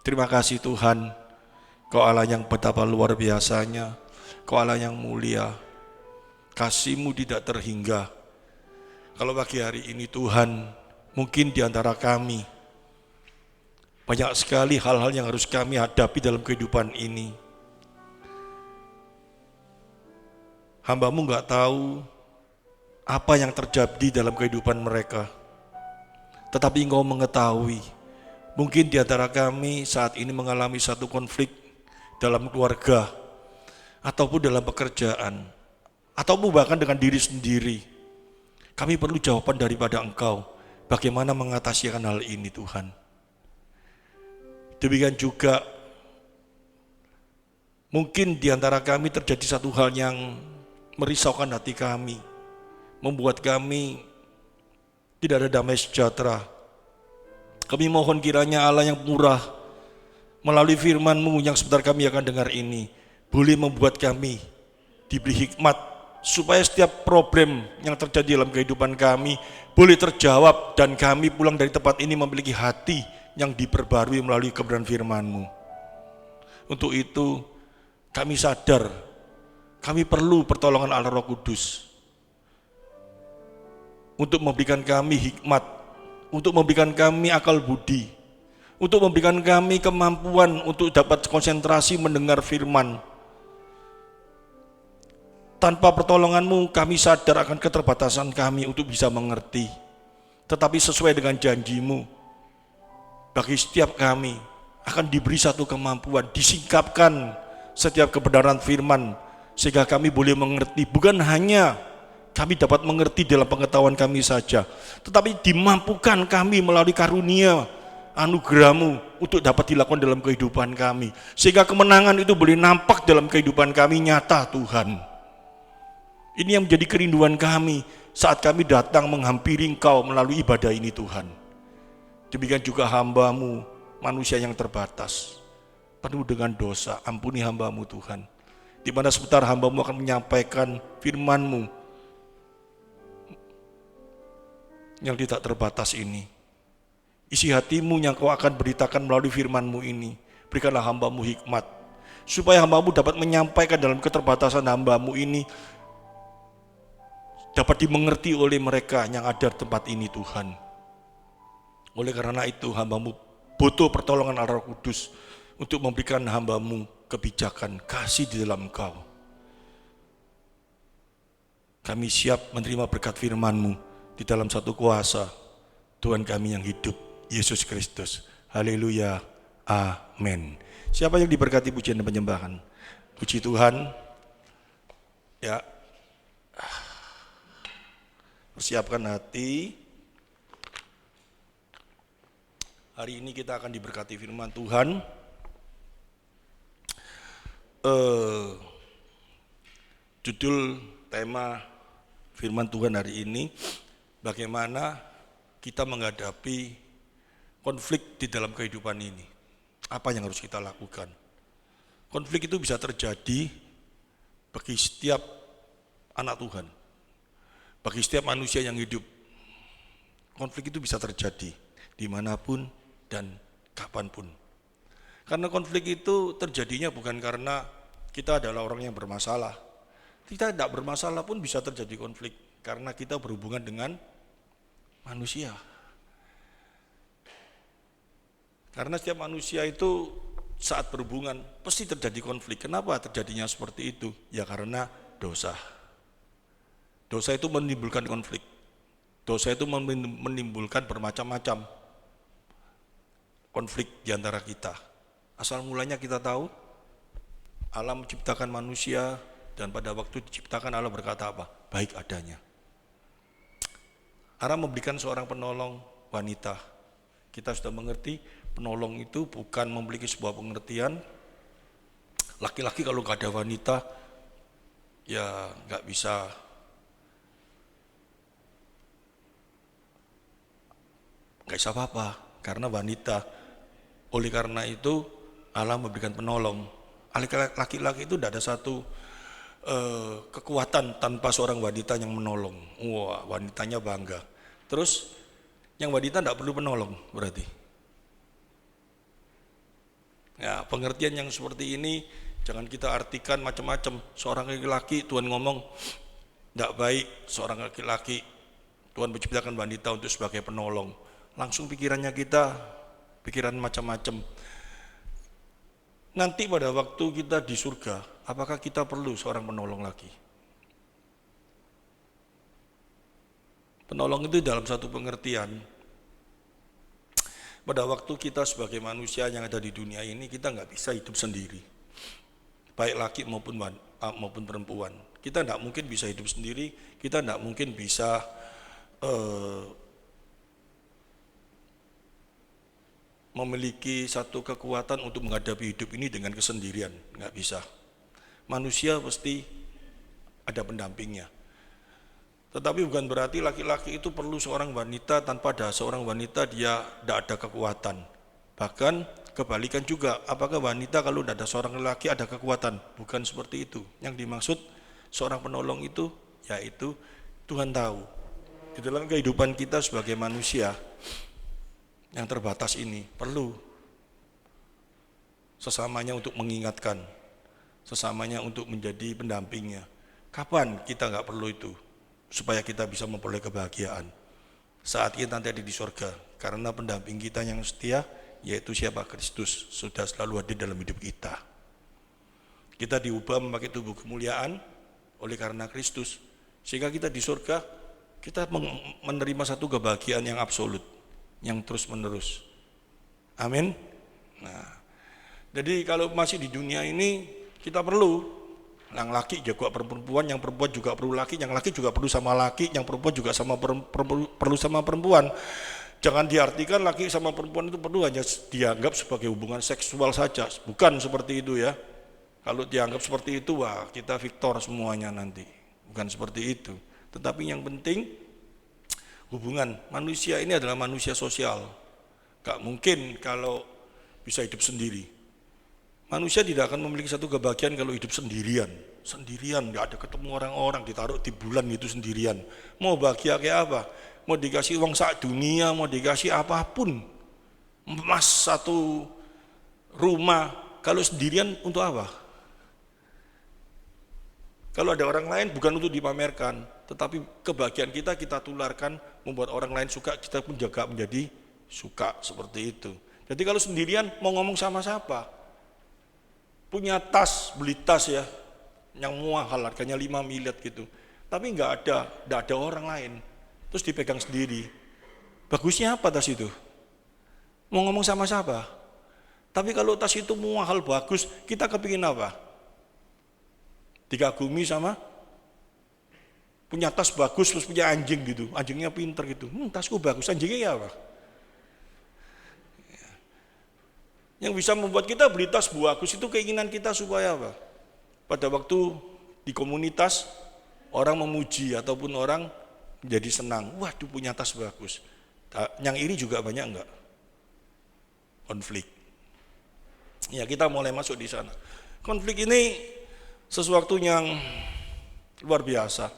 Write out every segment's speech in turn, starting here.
Terima kasih Tuhan, Kau Allah yang betapa luar biasanya, Kau Allah yang mulia, kasih-Mu tidak terhingga. Kalau pagi hari ini Tuhan, mungkin di antara kami banyak sekali hal-hal yang harus kami hadapi dalam kehidupan ini. Hamba-Mu gak tahu apa yang terjadi dalam kehidupan mereka, tetapi Engkau mengetahui. Mungkin di antara kami saat ini mengalami satu konflik dalam keluarga, ataupun dalam pekerjaan, ataupun bahkan dengan diri sendiri. Kami perlu jawaban daripada Engkau, bagaimana mengatasi hal ini Tuhan. Demikian juga, mungkin di antara kami terjadi satu hal yang merisaukan hati kami, membuat kami tidak ada damai sejahtera. Kami mohon kiranya Allah yang murah, melalui firman-Mu yang sebentar kami akan dengar ini, boleh membuat kami diberi hikmat, supaya setiap problem yang terjadi dalam kehidupan kami boleh terjawab, dan kami pulang dari tempat ini memiliki hati yang diperbarui melalui kebenaran firman-Mu. Untuk itu kami sadar, kami perlu pertolongan Allah Roh Kudus untuk memberikan kami hikmat, untuk memberikan kami akal budi, untuk memberikan kami kemampuan untuk dapat konsentrasi mendengar firman. Tanpa pertolongan-Mu, kami sadar akan keterbatasan kami untuk bisa mengerti. Tetapi sesuai dengan janji-Mu, bagi setiap kami akan diberi satu kemampuan, disingkapkan setiap kebenaran firman, sehingga kami boleh mengerti. Bukan hanya kami dapat mengerti dalam pengetahuan kami saja, tetapi dimampukan kami melalui karunia anugerah-Mu untuk dapat dilakukan dalam kehidupan kami, sehingga kemenangan itu boleh nampak dalam kehidupan kami nyata Tuhan. Ini yang menjadi kerinduan kami saat kami datang menghampiri Engkau melalui ibadah ini Tuhan. Demikian juga hamba-Mu, manusia yang terbatas, penuh dengan dosa. Ampuni hamba-Mu Tuhan, di mana sebentar hamba-Mu akan menyampaikan firman-Mu yang tidak terbatas ini. Isi hati-Mu yang Kau akan beritakan melalui firman-Mu ini. Berikanlah hamba-Mu hikmat, supaya hamba-Mu dapat menyampaikan dalam keterbatasan hamba-Mu ini, dapat dimengerti oleh mereka yang ada di tempat ini Tuhan. Oleh karena itu hamba-Mu butuh pertolongan Allah Roh Kudus untuk memberikan hamba-Mu kebijakan, kasih di dalam Engkau. Kami siap menerima berkat firman-Mu di dalam satu kuasa Tuhan kami yang hidup, Yesus Kristus. Haleluya, amin. Siapa yang diberkati pujian dan penyembahan? Puji Tuhan. Ya, persiapkan hati. Hari ini kita akan diberkati firman Tuhan. Judul tema firman Tuhan hari ini, bagaimana kita menghadapi konflik di dalam kehidupan ini. Apa yang harus kita lakukan? Konflik itu bisa terjadi bagi setiap anak Tuhan, bagi setiap manusia yang hidup. Konflik itu bisa terjadi dimanapun dan kapanpun. Karena konflik itu terjadinya bukan karena kita adalah orang yang bermasalah. Kita tidak bermasalah pun bisa terjadi konflik, karena kita berhubungan dengan manusia. Karena setiap manusia itu saat berhubungan pasti terjadi konflik. Kenapa terjadinya seperti itu? Ya karena dosa. Dosa itu menimbulkan konflik. Dosa itu menimbulkan bermacam-macam konflik di antara kita. Asal mulanya kita tahu, Allah menciptakan manusia, dan pada waktu diciptakan Allah berkata apa? Baik adanya. Allah memberikan seorang penolong wanita. Kita sudah mengerti penolong itu bukan memiliki sebuah pengertian. Laki-laki kalau gak ada wanita, ya gak bisa apa-apa, karena wanita. Oleh karena itu Allah memberikan penolong. Laki-laki itu tidak ada satu kekuatan tanpa seorang wanita yang menolong. Wah, wanitanya bangga. Terus yang wanita tidak perlu penolong berarti. Ya, pengertian yang seperti ini jangan kita artikan macam-macam. Seorang laki-laki Tuhan ngomong tidak baik, seorang laki-laki Tuhan menciptakan wanita untuk sebagai penolong. Langsung pikirannya kita, pikiran macam-macam. Nanti pada waktu kita di surga, apakah kita perlu seorang penolong lagi? Penolong itu dalam satu pengertian, pada waktu kita sebagai manusia yang ada di dunia ini, kita nggak bisa hidup sendiri, baik laki maupun perempuan. Kita nggak mungkin bisa hidup sendiri, kita nggak mungkin bisa memiliki satu kekuatan untuk menghadapi hidup ini dengan kesendirian, nggak bisa. Manusia pasti ada pendampingnya. Tetapi bukan berarti laki-laki itu perlu seorang wanita, tanpa ada seorang wanita dia tidak ada kekuatan. Bahkan kebalikan juga, apakah wanita kalau tidak ada seorang laki ada kekuatan? Bukan seperti itu. Yang dimaksud seorang penolong itu, yaitu Tuhan tahu. Di dalam kehidupan kita sebagai manusia yang terbatas ini, perlu sesamanya untuk mengingatkan, sesamanya untuk menjadi pendampingnya. Kapan kita nggak perlu itu? Supaya kita bisa memperoleh kebahagiaan saat kita nanti ada di surga, karena pendamping kita yang setia, yaitu siapa? Kristus, sudah selalu hadir dalam hidup kita. Kita diubah memakai tubuh kemuliaan oleh karena Kristus, sehingga kita di surga kita menerima satu kebahagiaan yang absolut, yang terus menerus. Amin. Nah, jadi kalau masih di dunia ini kita perlu, yang laki juga perempuan, yang perempuan juga perlu laki, yang laki juga perlu sama laki, yang perempuan juga perlu sama perempuan. Jangan diartikan laki sama perempuan itu perlu hanya dianggap sebagai hubungan seksual saja, bukan seperti itu ya. Kalau dianggap seperti itu, wah kita victor semuanya nanti, bukan seperti itu. Tetapi yang penting hubungan manusia ini adalah manusia sosial, gak mungkin kalau bisa hidup sendiri. Manusia tidak akan memiliki satu kebahagiaan kalau hidup sendirian, nggak ada ketemu orang-orang, ditaruh di bulan itu sendirian. Mau bahagia kayak apa? Mau dikasih uang sak dunia, mau dikasih apapun, emas satu rumah, kalau sendirian untuk apa? Kalau ada orang lain bukan untuk dipamerkan, tetapi kebahagiaan kita tularkan, membuat orang lain suka, kita pun juga menjadi suka seperti itu. Jadi kalau sendirian mau ngomong sama siapa? Punya tas, beli tas ya, yang mahal harganya 5 miliar gitu, tapi nggak ada orang lain, terus dipegang sendiri. Bagusnya apa tas itu? Mau ngomong sama siapa? Tapi kalau tas itu mahal bagus, kita kepingin apa? Dikagumi sama punya tas bagus terus punya anjing gitu, anjingnya pinter gitu, tasku bagus, anjingnya ya apa? Yang bisa membuat kita beli tas bagus itu keinginan kita supaya apa? Pada waktu di komunitas orang memuji ataupun orang menjadi senang, waduh punya tas bagus. Yang iri juga banyak enggak? Konflik. Ya kita mulai masuk di sana. Konflik ini sesuatu yang luar biasa.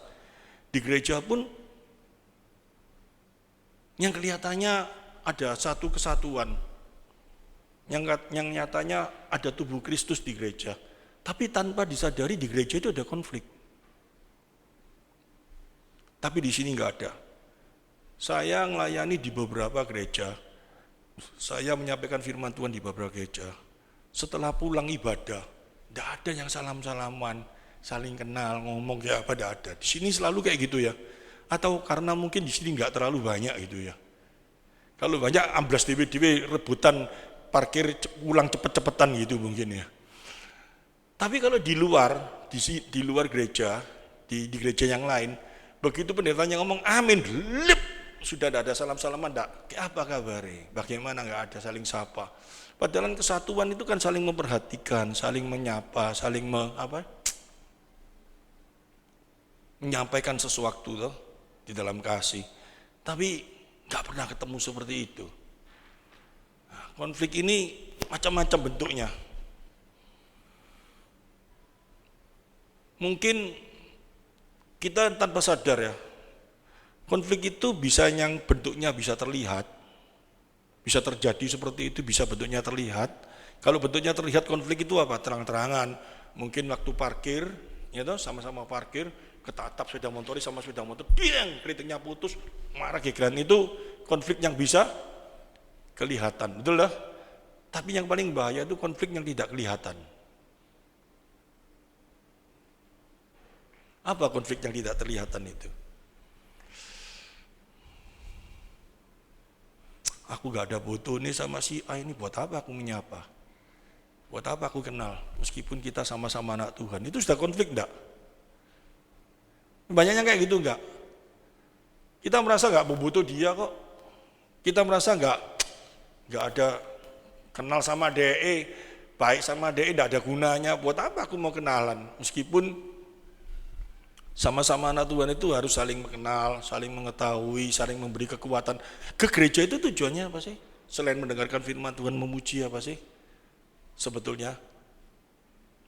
Di gereja pun yang kelihatannya ada satu kesatuan, yang nyatanya ada tubuh Kristus di gereja, tapi tanpa disadari di gereja itu ada konflik. Tapi di sini nggak ada. Saya melayani di beberapa gereja, saya menyampaikan firman Tuhan di beberapa gereja. Setelah pulang ibadah, tidak ada yang salam-salaman, saling kenal, ngomong kayak apa, tidak ada. Di sini selalu kayak gitu ya. Atau karena mungkin di sini nggak terlalu banyak gitu ya. Kalau banyak amblas dewe-dewe rebutan parkir pulang cepet-cepetan gitu mungkin ya. Tapi kalau di luar gereja, di gereja yang lain, begitu pendetanya ngomong amin, lip, sudah tidak ada salam-salaman, enggak. Apa kabarnya? Bagaimana nggak ada saling sapa? Padahal kesatuan itu kan saling memperhatikan, saling menyapa, saling menyampaikan sesuatu loh, di dalam kasih. Tapi nggak pernah ketemu seperti itu. Konflik ini macam-macam bentuknya. Mungkin kita tanpa sadar ya, konflik itu bisa yang bentuknya bisa terlihat, bisa terjadi seperti itu, bisa bentuknya terlihat. Kalau bentuknya terlihat konflik itu apa? Terang-terangan. Mungkin waktu parkir, ya toh, sama-sama parkir, ketatap sepeda motor sama sepeda motor, dieng, kritiknya putus, marah gegeran, itu konflik yang bisa kelihatan, betul lah. Tapi yang paling bahaya itu konflik yang tidak kelihatan. Apa konflik yang tidak terlihatan itu? Aku gak ada butuh nih sama si A, ini buat apa aku menyapa? Buat apa aku kenal? Meskipun kita sama-sama anak Tuhan, itu sudah konflik enggak? Banyaknya kayak gitu enggak? Kita merasa gak butuh dia kok. Kita merasa gak ada kenal sama DE, baik sama DE enggak ada gunanya. Buat apa aku mau kenalan? Meskipun sama-sama anak Tuhan itu harus saling mengenal, saling mengetahui, saling memberi kekuatan. Ke gereja itu tujuannya apa sih? Selain mendengarkan firman Tuhan, memuji apa sih? Sebetulnya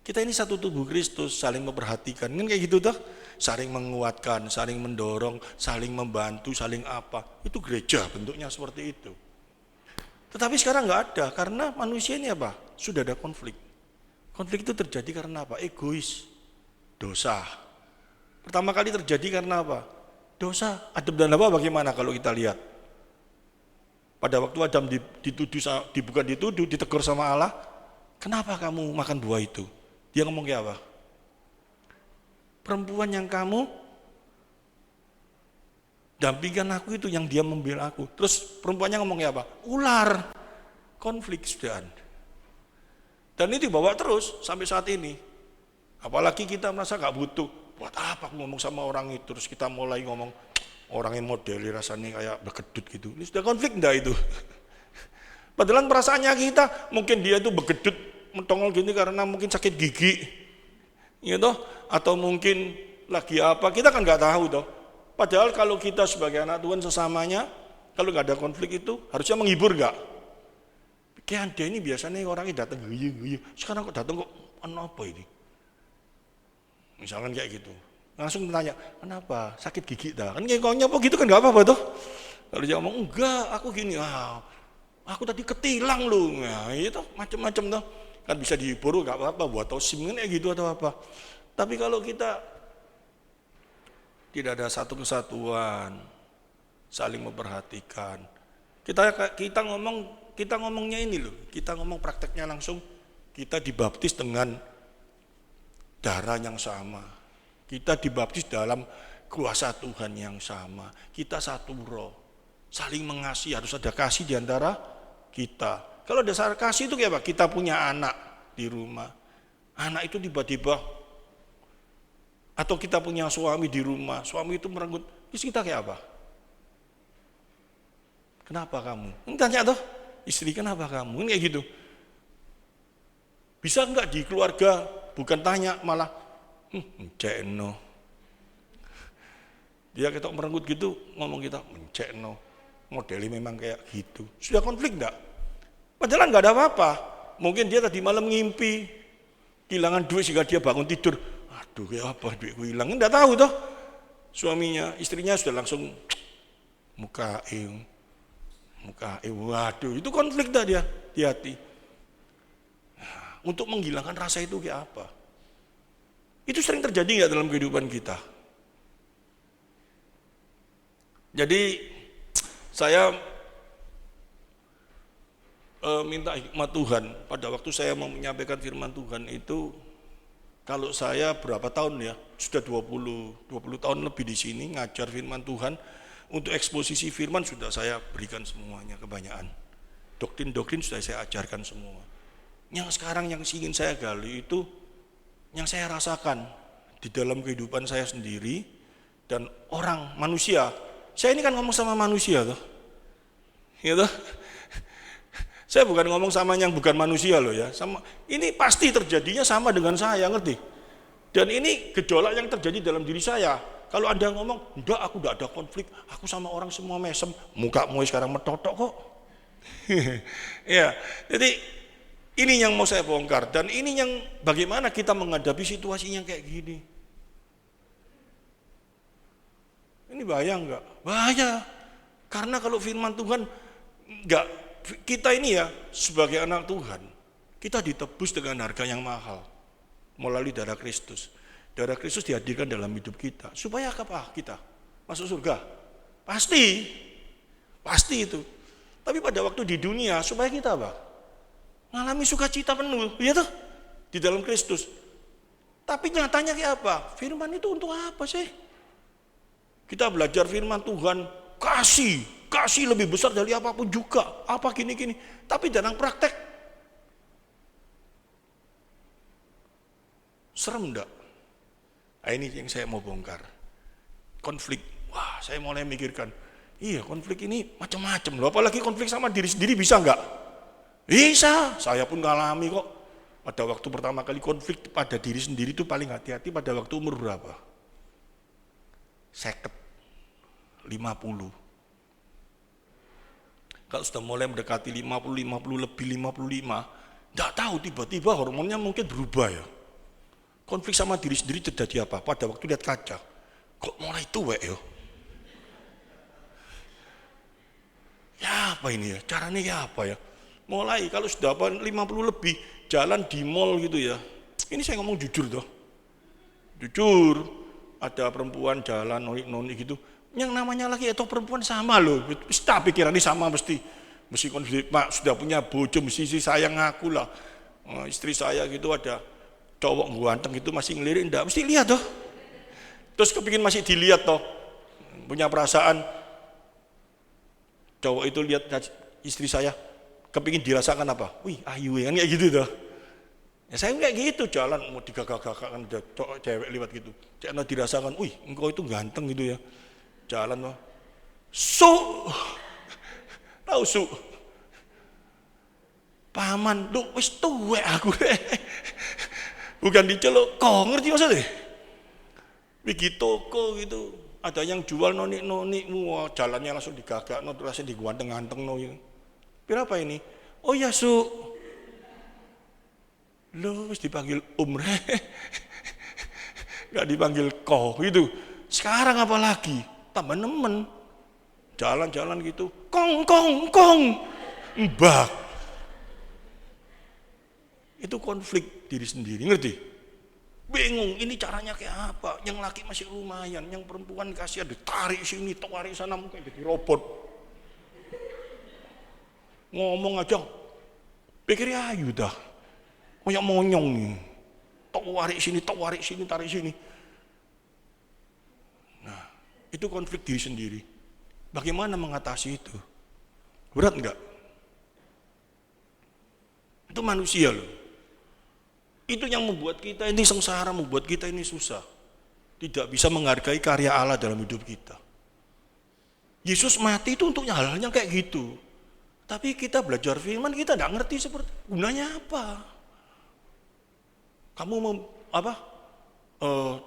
kita ini satu tubuh Kristus, saling memperhatikan, kan kayak gitu tuh, saling menguatkan, saling mendorong, saling membantu, saling apa, itu gereja bentuknya seperti itu. Tetapi sekarang nggak ada, karena manusia ini apa? Sudah ada konflik. Konflik itu terjadi karena apa? Egois, dosa. Pertama kali terjadi karena apa? Dosa. Adam dan Hawa bagaimana kalau kita lihat? Pada waktu Adam bukan dituduh, ditegur sama Allah, kenapa kamu makan buah itu? Dia ngomong kayak apa? Perempuan yang kamu dampingkan aku itu, yang dia membela aku. Terus perempuannya ngomong kayak apa? Ular. Konflik sudah. Dan ini dibawa terus sampai saat ini. Apalagi kita merasa gak butuh. Buat apa aku ngomong sama orang itu? Terus kita mulai ngomong, orangnya modeli rasanya kayak berkedut gitu. Ini sudah konflik enggak itu? Padahal perasaannya kita, mungkin dia itu berkedut, mentongol gini karena mungkin sakit gigi, gitu, atau mungkin lagi apa, kita kan nggak tahu toh. Padahal kalau kita sebagai anak Tuhan sesamanya, kalau nggak ada konflik itu harusnya menghibur nggak? Kayak dia ini biasanya orangnya datang guyu, sekarang kok datang kok apa ini? Misalkan kayak gitu, langsung tanya, kenapa? Sakit gigi dah? Kan kayak konyol gitu kan nggak apa-apa toh. Kalau dia ngomong enggak, aku gini, aku tadi ketilang loh, nah, itu macam-macam toh. Kan bisa dihibur, gak apa-apa, buat tau sim kan kayak gitu atau apa. Tapi kalau kita tidak ada satu kesatuan, saling memperhatikan, kita ngomongnya ini loh, kita ngomong prakteknya langsung, kita dibaptis dengan darah yang sama, kita dibaptis dalam kuasa Tuhan yang sama, kita satu roh, saling mengasihi, harus ada kasih di antara kita. Kalau dasar kasih itu kayak apa? Kita punya anak di rumah, anak itu tiba-tiba, atau kita punya suami di rumah, suami itu merenggut, istri kita kayak apa? Kenapa kamu? Tanya toh, istri kenapa kamu? Ini kayak gitu. Bisa enggak di keluarga bukan tanya malah, mencekno. Dia ketok merenggut gitu, ngomong kita, mencekno. Modelnya memang kayak gitu. Sudah konflik enggak? Padahal nggak ada apa-apa. Mungkin dia tadi malam ngimpi kehilangan duit sehingga dia bangun tidur. Aduh, kayak apa duitku hilang? Nggak tahu toh. Suaminya, istrinya sudah langsung muka. Waduh, itu konflik dah dia di hati. Nah, untuk menghilangkan rasa itu kayak apa? Itu sering terjadi nggak dalam kehidupan kita? Jadi saya minta hikmat Tuhan pada waktu saya mau menyampaikan firman Tuhan itu. Kalau saya berapa tahun ya, sudah 20 tahun lebih di sini ngajar firman Tuhan. Untuk eksposisi firman sudah saya berikan semuanya, kebanyakan doktrin sudah saya ajarkan semua. Yang sekarang yang ingin saya gali itu yang saya rasakan di dalam kehidupan saya sendiri dan orang manusia. Saya ini kan ngomong sama manusia tuh, gitu. Saya bukan ngomong sama yang bukan manusia loh ya. Sama ini pasti terjadinya sama dengan saya, ngerti? Dan ini gejolak yang terjadi dalam diri saya. Kalau Anda ngomong, enggak, aku enggak ada konflik, aku sama orang semua mesem, mukamu sekarang metotok kok. Ya, jadi ini yang mau saya bongkar dan ini yang bagaimana kita menghadapi situasi yang kayak gini. Ini bahaya enggak? Bahaya. Karena kalau firman Tuhan enggak, kita ini ya sebagai anak Tuhan, Kita ditebus dengan harga yang mahal melalui darah Kristus. Darah Kristus dihadirkan dalam hidup kita. Supaya apa kita? Masuk surga? Pasti. Pasti itu. Tapi pada waktu di dunia, supaya kita apa? Ngalami sukacita penuh, ya toh? Di dalam Kristus. Tapi nyatanya kayak apa? Firman itu untuk apa sih? Kita belajar firman Tuhan, kasih lebih besar dari apapun juga. Apa gini-gini. Tapi dalam praktek, serem enggak? Nah, ini yang saya mau bongkar. Konflik. Wah, saya mulai mikirkan. Iya, konflik ini macam-macam loh. Apalagi konflik sama diri sendiri bisa enggak? Bisa. Saya pun ngalami kok. Pada waktu pertama kali konflik pada diri sendiri itu paling hati-hati pada waktu umur berapa? 50. Kalau sudah mulai mendekati 50 lebih 55, enggak tahu tiba-tiba hormonnya mungkin berubah ya. Konflik sama diri sendiri terjadi apa? Pada waktu lihat kaca, kok mulai tuwek ya? Ya apa ini ya? Caranya ya apa ya? Mulai kalau sudah 50 lebih, jalan di mall gitu ya. Ini saya ngomong jujur toh. Jujur, ada perempuan jalan noni gitu. Yang namanya laki atau perempuan sama loh. Mesti pikiran ini sama mesti konflik. Pak sudah punya bojo, mesti sayang aku lah. Istri saya gitu ada cowok ganteng gitu masih ngelirik, enggak mesti lihat toh. Terus kepingin masih dilihat toh, punya perasaan. Cowok itu lihat istri saya, kepingin dirasakan apa? Wih ayu kan kayak gitu toh. Ya saya kayak gitu jalan mau digagak-gagakkan ada cewek lewat gitu. Jangan dirasakan, wih engkau itu ganteng gitu ya. Jalan toh. Tahu paman, lu wis tuwek aku. Bukan diceluk, kok ngerti maksudnya? Pergi toko gitu, ada yang jual noni, wah jalannya langsung digagak, terus diganteng-ganteng gitu. Berapa ini? Oh ya lo wis dipanggil nggak dipanggil kok gitu. Sekarang apalagi tambah nemen, jalan-jalan gitu, kong, mbak. Itu konflik diri sendiri, ngerti? Bingung, ini caranya kayak apa? Yang laki masih lumayan, yang perempuan kasihan ditarik sini, tarik sana, mungkin jadi robot. Ngomong aja, pikir ayu dah. Kayak monyong nih. Tarik sini, tarik sini. Nah, itu konflik diri sendiri. Bagaimana mengatasi itu? Berat enggak? Itu manusia loh. Itu yang membuat kita ini sengsara, membuat kita ini susah. Tidak bisa menghargai karya Allah dalam hidup kita. Yesus mati itu untuk hal-hal yang kayak gitu. Tapi kita belajar firman, kita tidak ngerti seperti gunanya apa. Kamu mau apa?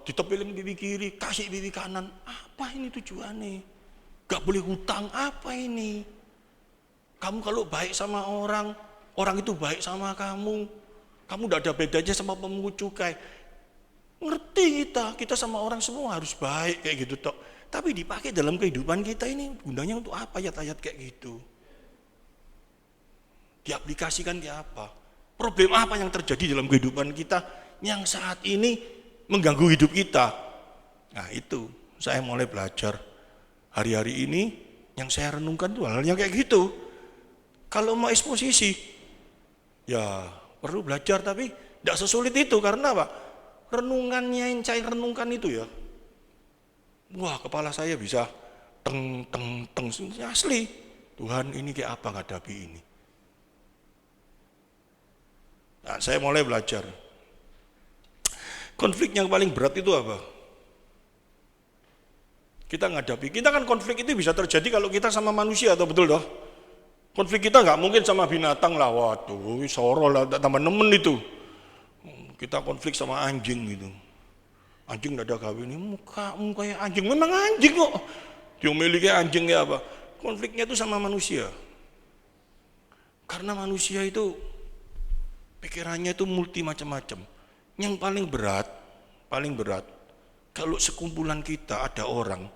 Ditepilin pipi kiri, kasih pipi kanan. Apa ini tujuannya? Gak boleh hutang, apa ini? Kamu kalau baik sama orang itu baik sama kamu. Kamu tidak ada bedanya sama pemungut cukai. Ngerti kita sama orang semua harus baik kayak gitu tok. Tapi dipakai dalam kehidupan kita ini gunanya untuk apa ayat-ayat kayak gitu? Diaplikasikan kayak apa? Problem apa yang terjadi dalam kehidupan kita yang saat ini mengganggu hidup kita? Nah itu saya mulai belajar hari-hari ini yang saya renungkan tuh hal yang kayak gitu. Kalau mau eksposisi, ya perlu belajar tapi tidak sesulit itu karena apa? Renungannya yang saya renungkan itu ya, wah kepala saya bisa teng asli. Tuhan ini kayak apa ngadapi ini? Nah, saya mulai belajar. Konflik yang paling berat itu apa? Kita kan konflik itu bisa terjadi kalau kita sama manusia, atau betul toh? Konflik kita nggak mungkin sama binatang lah, waduh, soro lah, tambah nemen itu. Kita konflik sama anjing gitu. Anjing nggak ada kawin, ini mukamu kayak anjing, memang anjing kok. Dia memiliki anjing kayak apa? Konfliknya itu sama manusia. Karena manusia itu pikirannya itu multi macam-macam. Yang paling berat, kalau sekumpulan kita ada orang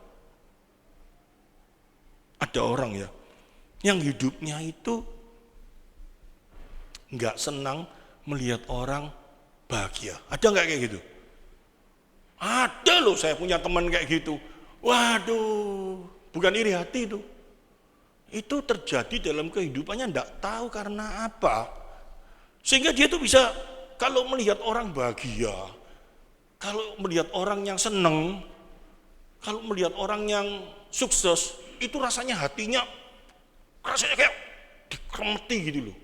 ya, yang hidupnya itu nggak senang melihat orang bahagia. Ada nggak kayak gitu? Ada loh, saya punya teman kayak gitu. Waduh, bukan iri hati itu. Itu terjadi dalam kehidupannya, enggak tahu karena apa. Sehingga dia tuh bisa, kalau melihat orang bahagia, kalau melihat orang yang seneng, kalau melihat orang yang sukses, itu rasanya hatinya, rasanya kayak dikremeti gitu loh.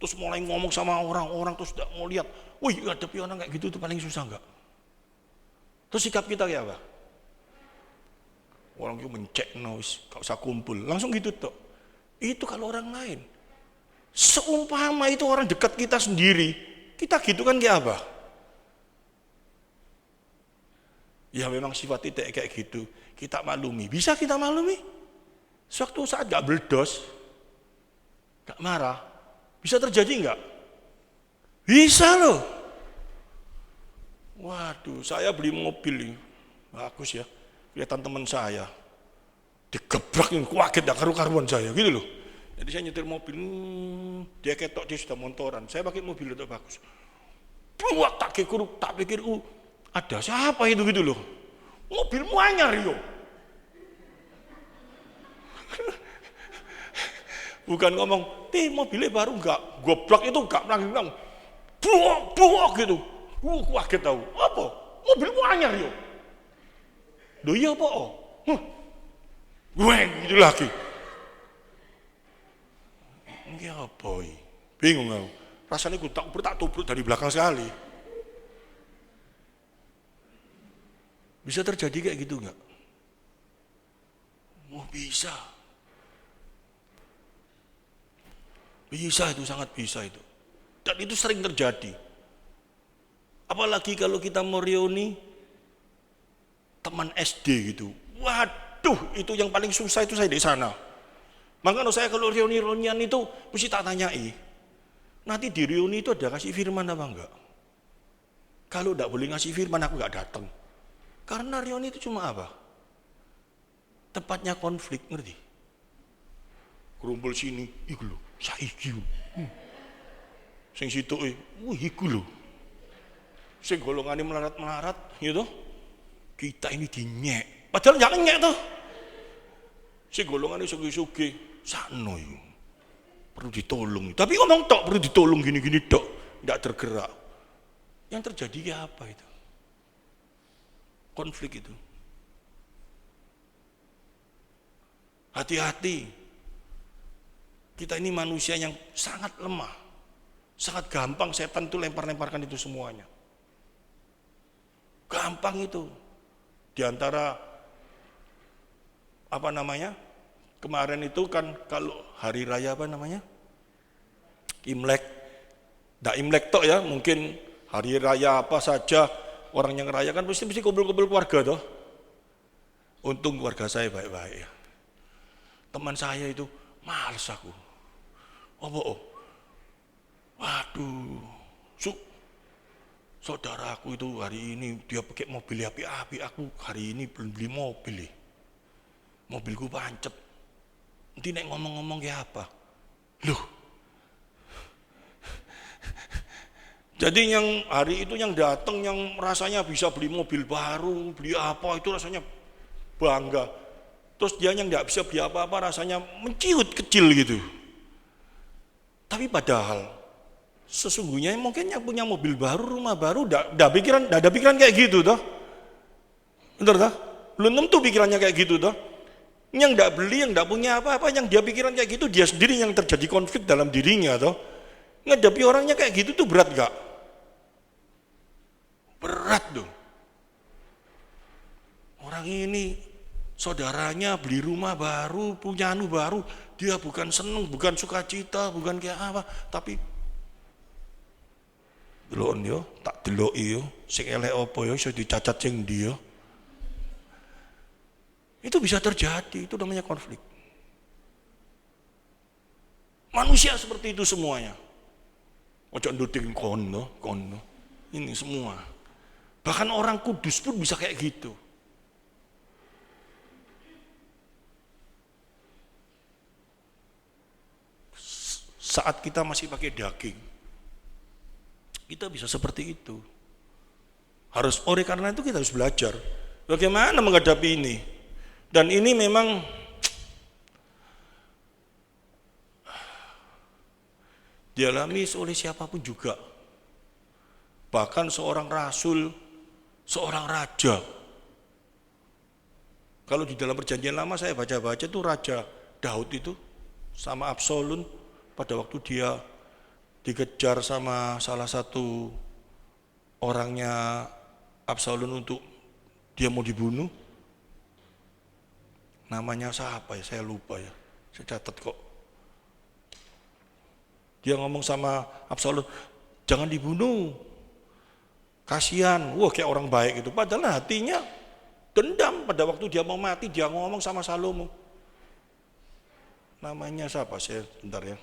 Terus mulai ngomong sama orang-orang, terus tidak mau lihat, wih hadapi orang kayak gitu tuh paling susah enggak? Terus sikap kita kayak apa? Orang itu mencek, gak usah kumpul, langsung gitu tuh. Itu kalau orang lain. Seumpama itu orang dekat kita sendiri, kita gitu kan kayak apa? Ya memang sifat kita kayak gitu, kita maklumi. Bisa kita maklumi? Suatu saat gak berdos, gak marah, bisa terjadi enggak? Bisa loh. Waduh, saya beli mobil ini, bagus ya. Kelihatan teman saya digebrak, kaget gak karu-karuan saya gitu loh. Jadi saya nyetir mobil, dia ketok, dia sudah motoran, saya pakai mobil itu bagus. Buat tak pikir, ada siapa itu gitu loh. Mobilmu anyar yo. Bukan ngomong, mobilnya baru enggak, goblok itu enggak bilang, buak gitu. Kaget tahu, apa? Mobilmu anyar yo. Loh iya apa? Gue gitu lagi. Ini apa ini? Bingung aku. Rasanya gue tak tubruk dari belakang sekali. Bisa terjadi kayak gitu enggak? Oh bisa. Bisa itu, sangat bisa itu. Dan itu sering terjadi. Apalagi kalau kita mau reuni teman SD gitu. Waduh, itu yang paling susah itu saya di sana. Makanya saya kalau reuni-reunian itu mesti tak tanyai. Nanti di reuni itu ada kasih firman apa enggak? Kalau enggak boleh ngasih firman aku enggak datang. Karena reuni itu cuma apa? Tempatnya konflik, ngerti? Kumpul sini, iku lho, saiki. Sing situ iku lho. Sing golongane melarat-melarat, gitu. Kita ini dinyek, padahal jangan nyek tuh. Si golongan ini sugi-sugi, sakno itu perlu ditolong. Tapi ngomong tok perlu ditolong gini-gini tok, tidak tergerak. Yang terjadi apa itu? Konflik itu. Hati-hati. Kita ini manusia yang sangat lemah, sangat gampang setan itu lempar-lemparkan itu semuanya. Gampang itu. Di antara apa namanya? Kemarin itu kan kalau hari raya apa namanya? Imlek. Nggak Imlek tok ya, mungkin hari raya apa saja orang yang rayakan mesti kumpul-kumpul keluarga toh. Untung keluarga saya baik-baik ya. Teman saya itu males aku. Waduh, saudaraku itu hari ini dia pakai mobil api-api, aku hari ini belum beli mobil. Mobilku pancet. Nanti nek ngomong-ngomong kayak apa? Loh. Jadi yang hari itu yang datang yang rasanya bisa beli mobil baru, beli apa itu rasanya bangga. Terus dia yang nggak bisa beli apa-apa rasanya menciut kecil gitu. Tapi padahal sesungguhnya mungkin yang punya mobil baru, rumah baru, nggak ada pikiran kayak gitu toh. Bener toh? Belum tentu pikirannya kayak gitu toh. Yang nggak beli, yang nggak punya apa-apa, yang dia pikiran kayak gitu, dia sendiri yang terjadi konflik dalam dirinya toh. Ngadapi orangnya kayak gitu tuh berat gak? Berat dong. Orang ini saudaranya beli rumah baru, punya anu baru, dia bukan seneng, bukan sukacita, bukan kayak apa, tapi delok yo, tak deloki yo, sing elek apa yo iso dicacat sing ndi yo. Itu bisa terjadi, itu namanya konflik. Manusia seperti itu semuanya. Ojo nduting kono. Ini semua. Bahkan orang kudus pun bisa kayak gitu. Saat kita masih pakai daging, Kita bisa seperti itu. Oleh karena itu kita harus belajar bagaimana menghadapi ini. Dan ini memang dialami oleh siapapun juga. Bahkan seorang rasul, seorang raja. Kalau di dalam perjanjian lama saya baca-baca itu Raja Daud itu sama Absalom pada waktu dia dikejar sama salah satu orangnya Absalom untuk dia mau dibunuh. Namanya siapa ya? Saya lupa ya. Saya catat kok. Dia ngomong sama Absalom, jangan dibunuh. Kasihan. Wah, kayak orang baik itu. Padahal hatinya dendam. Pada waktu dia mau mati, dia ngomong sama Salomo. Namanya siapa? Saya bentar ya.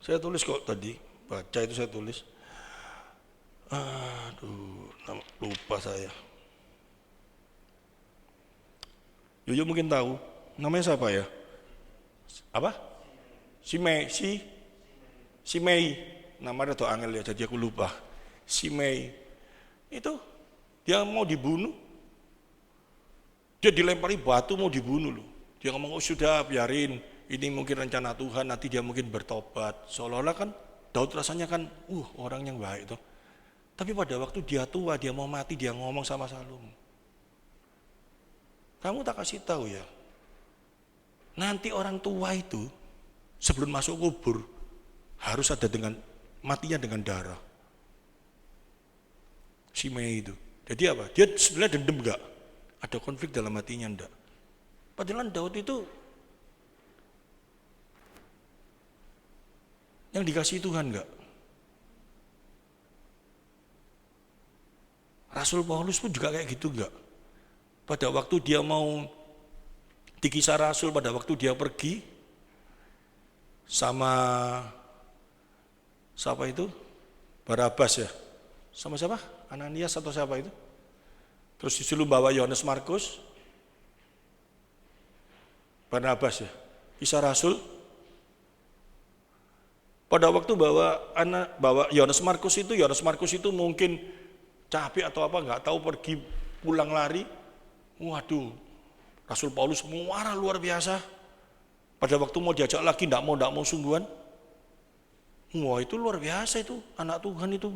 Saya tulis kok tadi, baca itu saya tulis. Aduh, lupa saya. Yoyo mungkin tahu, namanya siapa ya? Apa? Simei. Namanya tuh angel ya, jadi aku lupa. Simei. Itu, dia mau dibunuh. Dia dilempari batu mau dibunuh loh. Dia ngomong, oh sudah biarin. Ini mungkin rencana Tuhan, nanti dia mungkin bertobat. Seolah-olah kan Daud rasanya kan, orang yang baik itu. Tapi pada waktu dia tua, dia mau mati, dia ngomong sama Salomo. Kamu tak kasih tahu ya, nanti orang tua itu sebelum masuk kubur harus ada matinya dengan darah. Simei itu. Jadi apa? Dia sebenarnya dendam enggak? Ada konflik dalam hatinya enggak? Padahal Daud itu yang dikasih Tuhan enggak? Rasul Paulus pun juga kayak gitu enggak? Pada waktu dia mau di Kisah Rasul, pada waktu dia pergi sama siapa itu? Barabas ya? Sama siapa? Ananias atau siapa itu? Terus disuruh bawa Yohanes Markus, Barnabas ya? Kisah Rasul. Pada waktu bawa Yohanes Markus itu mungkin capek atau apa nggak tahu, pergi pulang lari. Waduh, Rasul Paulus marah luar biasa. Pada waktu mau diajak lagi nggak mau sungguhan. Wah, itu luar biasa itu, anak Tuhan itu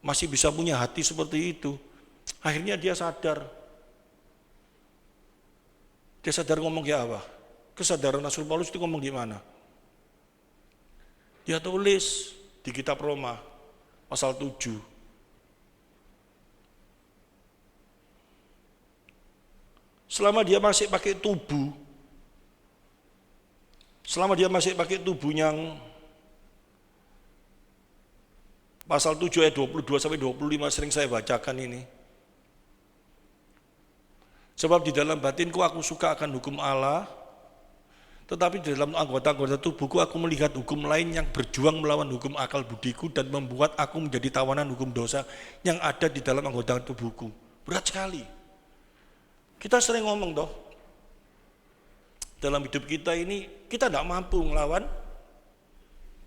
masih bisa punya hati seperti itu. Akhirnya dia sadar. Dia sadar ngomong kayak apa? Kesadaran Rasul Paulus itu ngomong gimana? Dia tulis di kitab Roma pasal 7. Selama dia masih pakai tubuh yang pasal 7 ayat 22 sampai 25 sering saya bacakan ini. Sebab di dalam batinku aku suka akan hukum Allah, tetapi di dalam anggota-anggota tubuhku aku melihat hukum lain yang berjuang melawan hukum akal budiku dan membuat aku menjadi tawanan hukum dosa yang ada di dalam anggota tubuhku. Berat sekali. Kita sering ngomong toh, dalam hidup kita ini kita tidak mampu melawan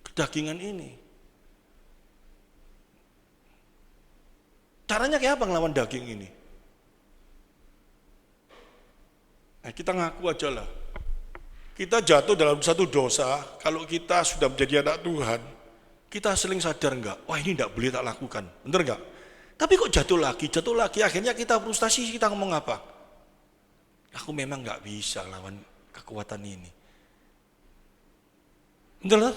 kedagingan ini. Caranya kayak apa ngelawan daging ini? Nah, kita ngaku aja lah. Kita jatuh dalam satu dosa, kalau kita sudah menjadi anak Tuhan, kita sering sadar enggak? Wah, ini enggak boleh tak lakukan. Bener enggak? Tapi kok jatuh lagi, akhirnya kita frustasi, kita ngomong apa? Aku memang enggak bisa lawan kekuatan ini. Bener lah?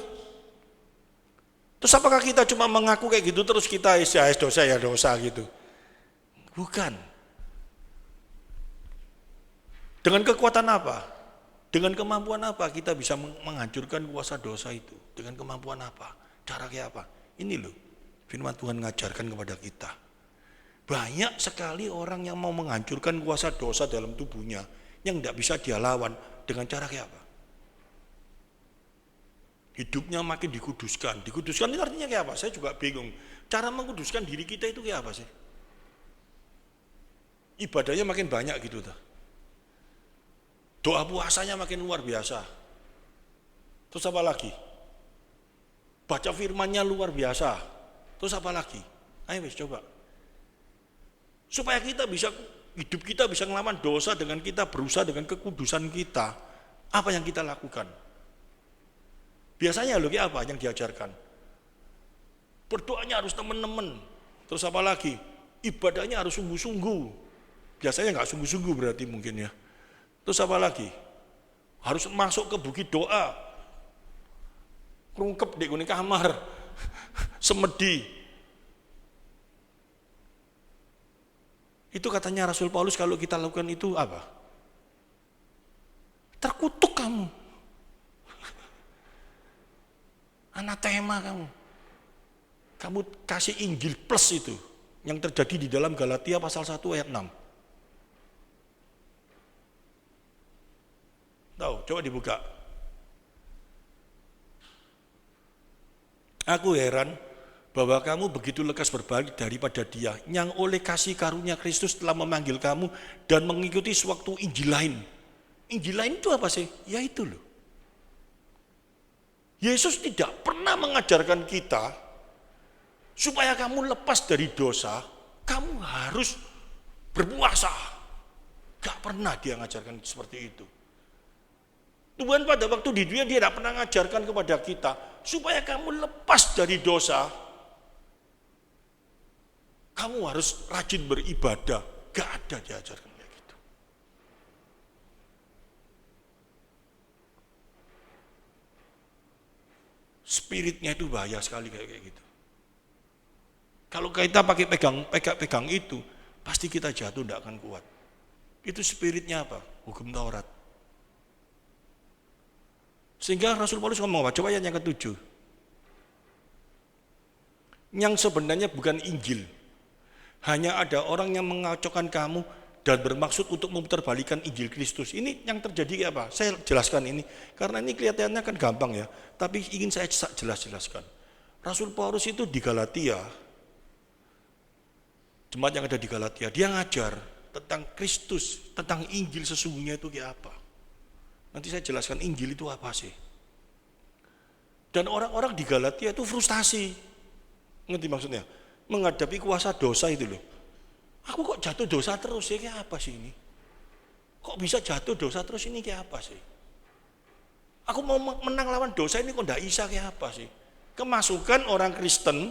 Terus apakah kita cuma mengaku kayak gitu, terus kita ya dosa gitu? Bukan. Dengan kekuatan apa? Dengan kemampuan apa kita bisa menghancurkan kuasa dosa itu? Dengan kemampuan apa? Cara kayak apa? Ini loh, firman Tuhan ngajarkan kepada kita. Banyak sekali orang yang mau menghancurkan kuasa dosa dalam tubuhnya yang tidak bisa dia lawan dengan cara kayak apa? Hidupnya makin dikuduskan. Dikuduskan itu artinya kayak apa? Saya juga bingung. Cara mengkuduskan diri kita itu kayak apa sih? Ibadahnya makin banyak gitu tuh. Doa puasanya makin luar biasa. Terus apa lagi? Baca firmannya luar biasa. Terus apa lagi? Ayo wis coba. Supaya kita bisa, hidup kita bisa ngelawan dosa dengan kita berusaha dengan kekudusan kita. Apa yang kita lakukan? Biasanya apa yang diajarkan? Berdoanya harus teman-teman. Terus apa lagi? Ibadahnya harus sungguh-sungguh. Biasanya nggak sungguh-sungguh berarti mungkin ya. Terus apa lagi? Harus masuk ke bukit doa. Rungkep di kamar. Semedi. Itu katanya Rasul Paulus, kalau kita lakukan itu apa? Terkutuk kamu. Anatema kamu. Kamu kasih Injil plus itu. Yang terjadi di dalam Galatia pasal 1 ayat 6. Tahu, coba dibuka. Aku heran bahwa kamu begitu lekas berbalik daripada Dia yang oleh kasih karunia Kristus telah memanggil kamu dan mengikuti suatu Injil lain. Injil lain itu apa sih? Ya itu loh. Yesus tidak pernah mengajarkan kita supaya kamu lepas dari dosa, kamu harus berpuasa. Gak pernah Dia mengajarkan seperti itu. Tuhan pada waktu di dunia Dia tidak pernah mengajarkan kepada kita supaya kamu lepas dari dosa, kamu harus rajin beribadah. Gak ada diajarkan kayak gitu. Spiritnya itu bahaya sekali kayak gitu. Kalau kita pakai pegang itu, pasti kita jatuh, tidak akan kuat. Itu spiritnya apa? Hukum Taurat. Sehingga Rasul Paulus ngomong apa? Coba yang ke-7. Yang sebenarnya bukan Injil. Hanya ada orang yang mengacaukan kamu dan bermaksud untuk memutarbalikkan Injil Kristus. Ini yang terjadi apa? Saya jelaskan ini. Karena ini kelihatannya kan gampang ya. Tapi ingin saya jelaskan. Rasul Paulus itu di Galatia, jemaat yang ada di Galatia, dia ngajar tentang Kristus, tentang Injil sesungguhnya itu kayak apa. Nanti saya jelaskan Injil itu apa sih. Dan orang-orang di Galatia itu frustasi. Ngerti maksudnya? Menghadapi kuasa dosa itu loh. Aku kok jatuh dosa terus ya, kayak apa sih ini? Kok bisa jatuh dosa terus ini, kayak apa sih? Aku mau menang lawan dosa ini kok tidak bisa, kayak apa sih? Kemasukan orang Kristen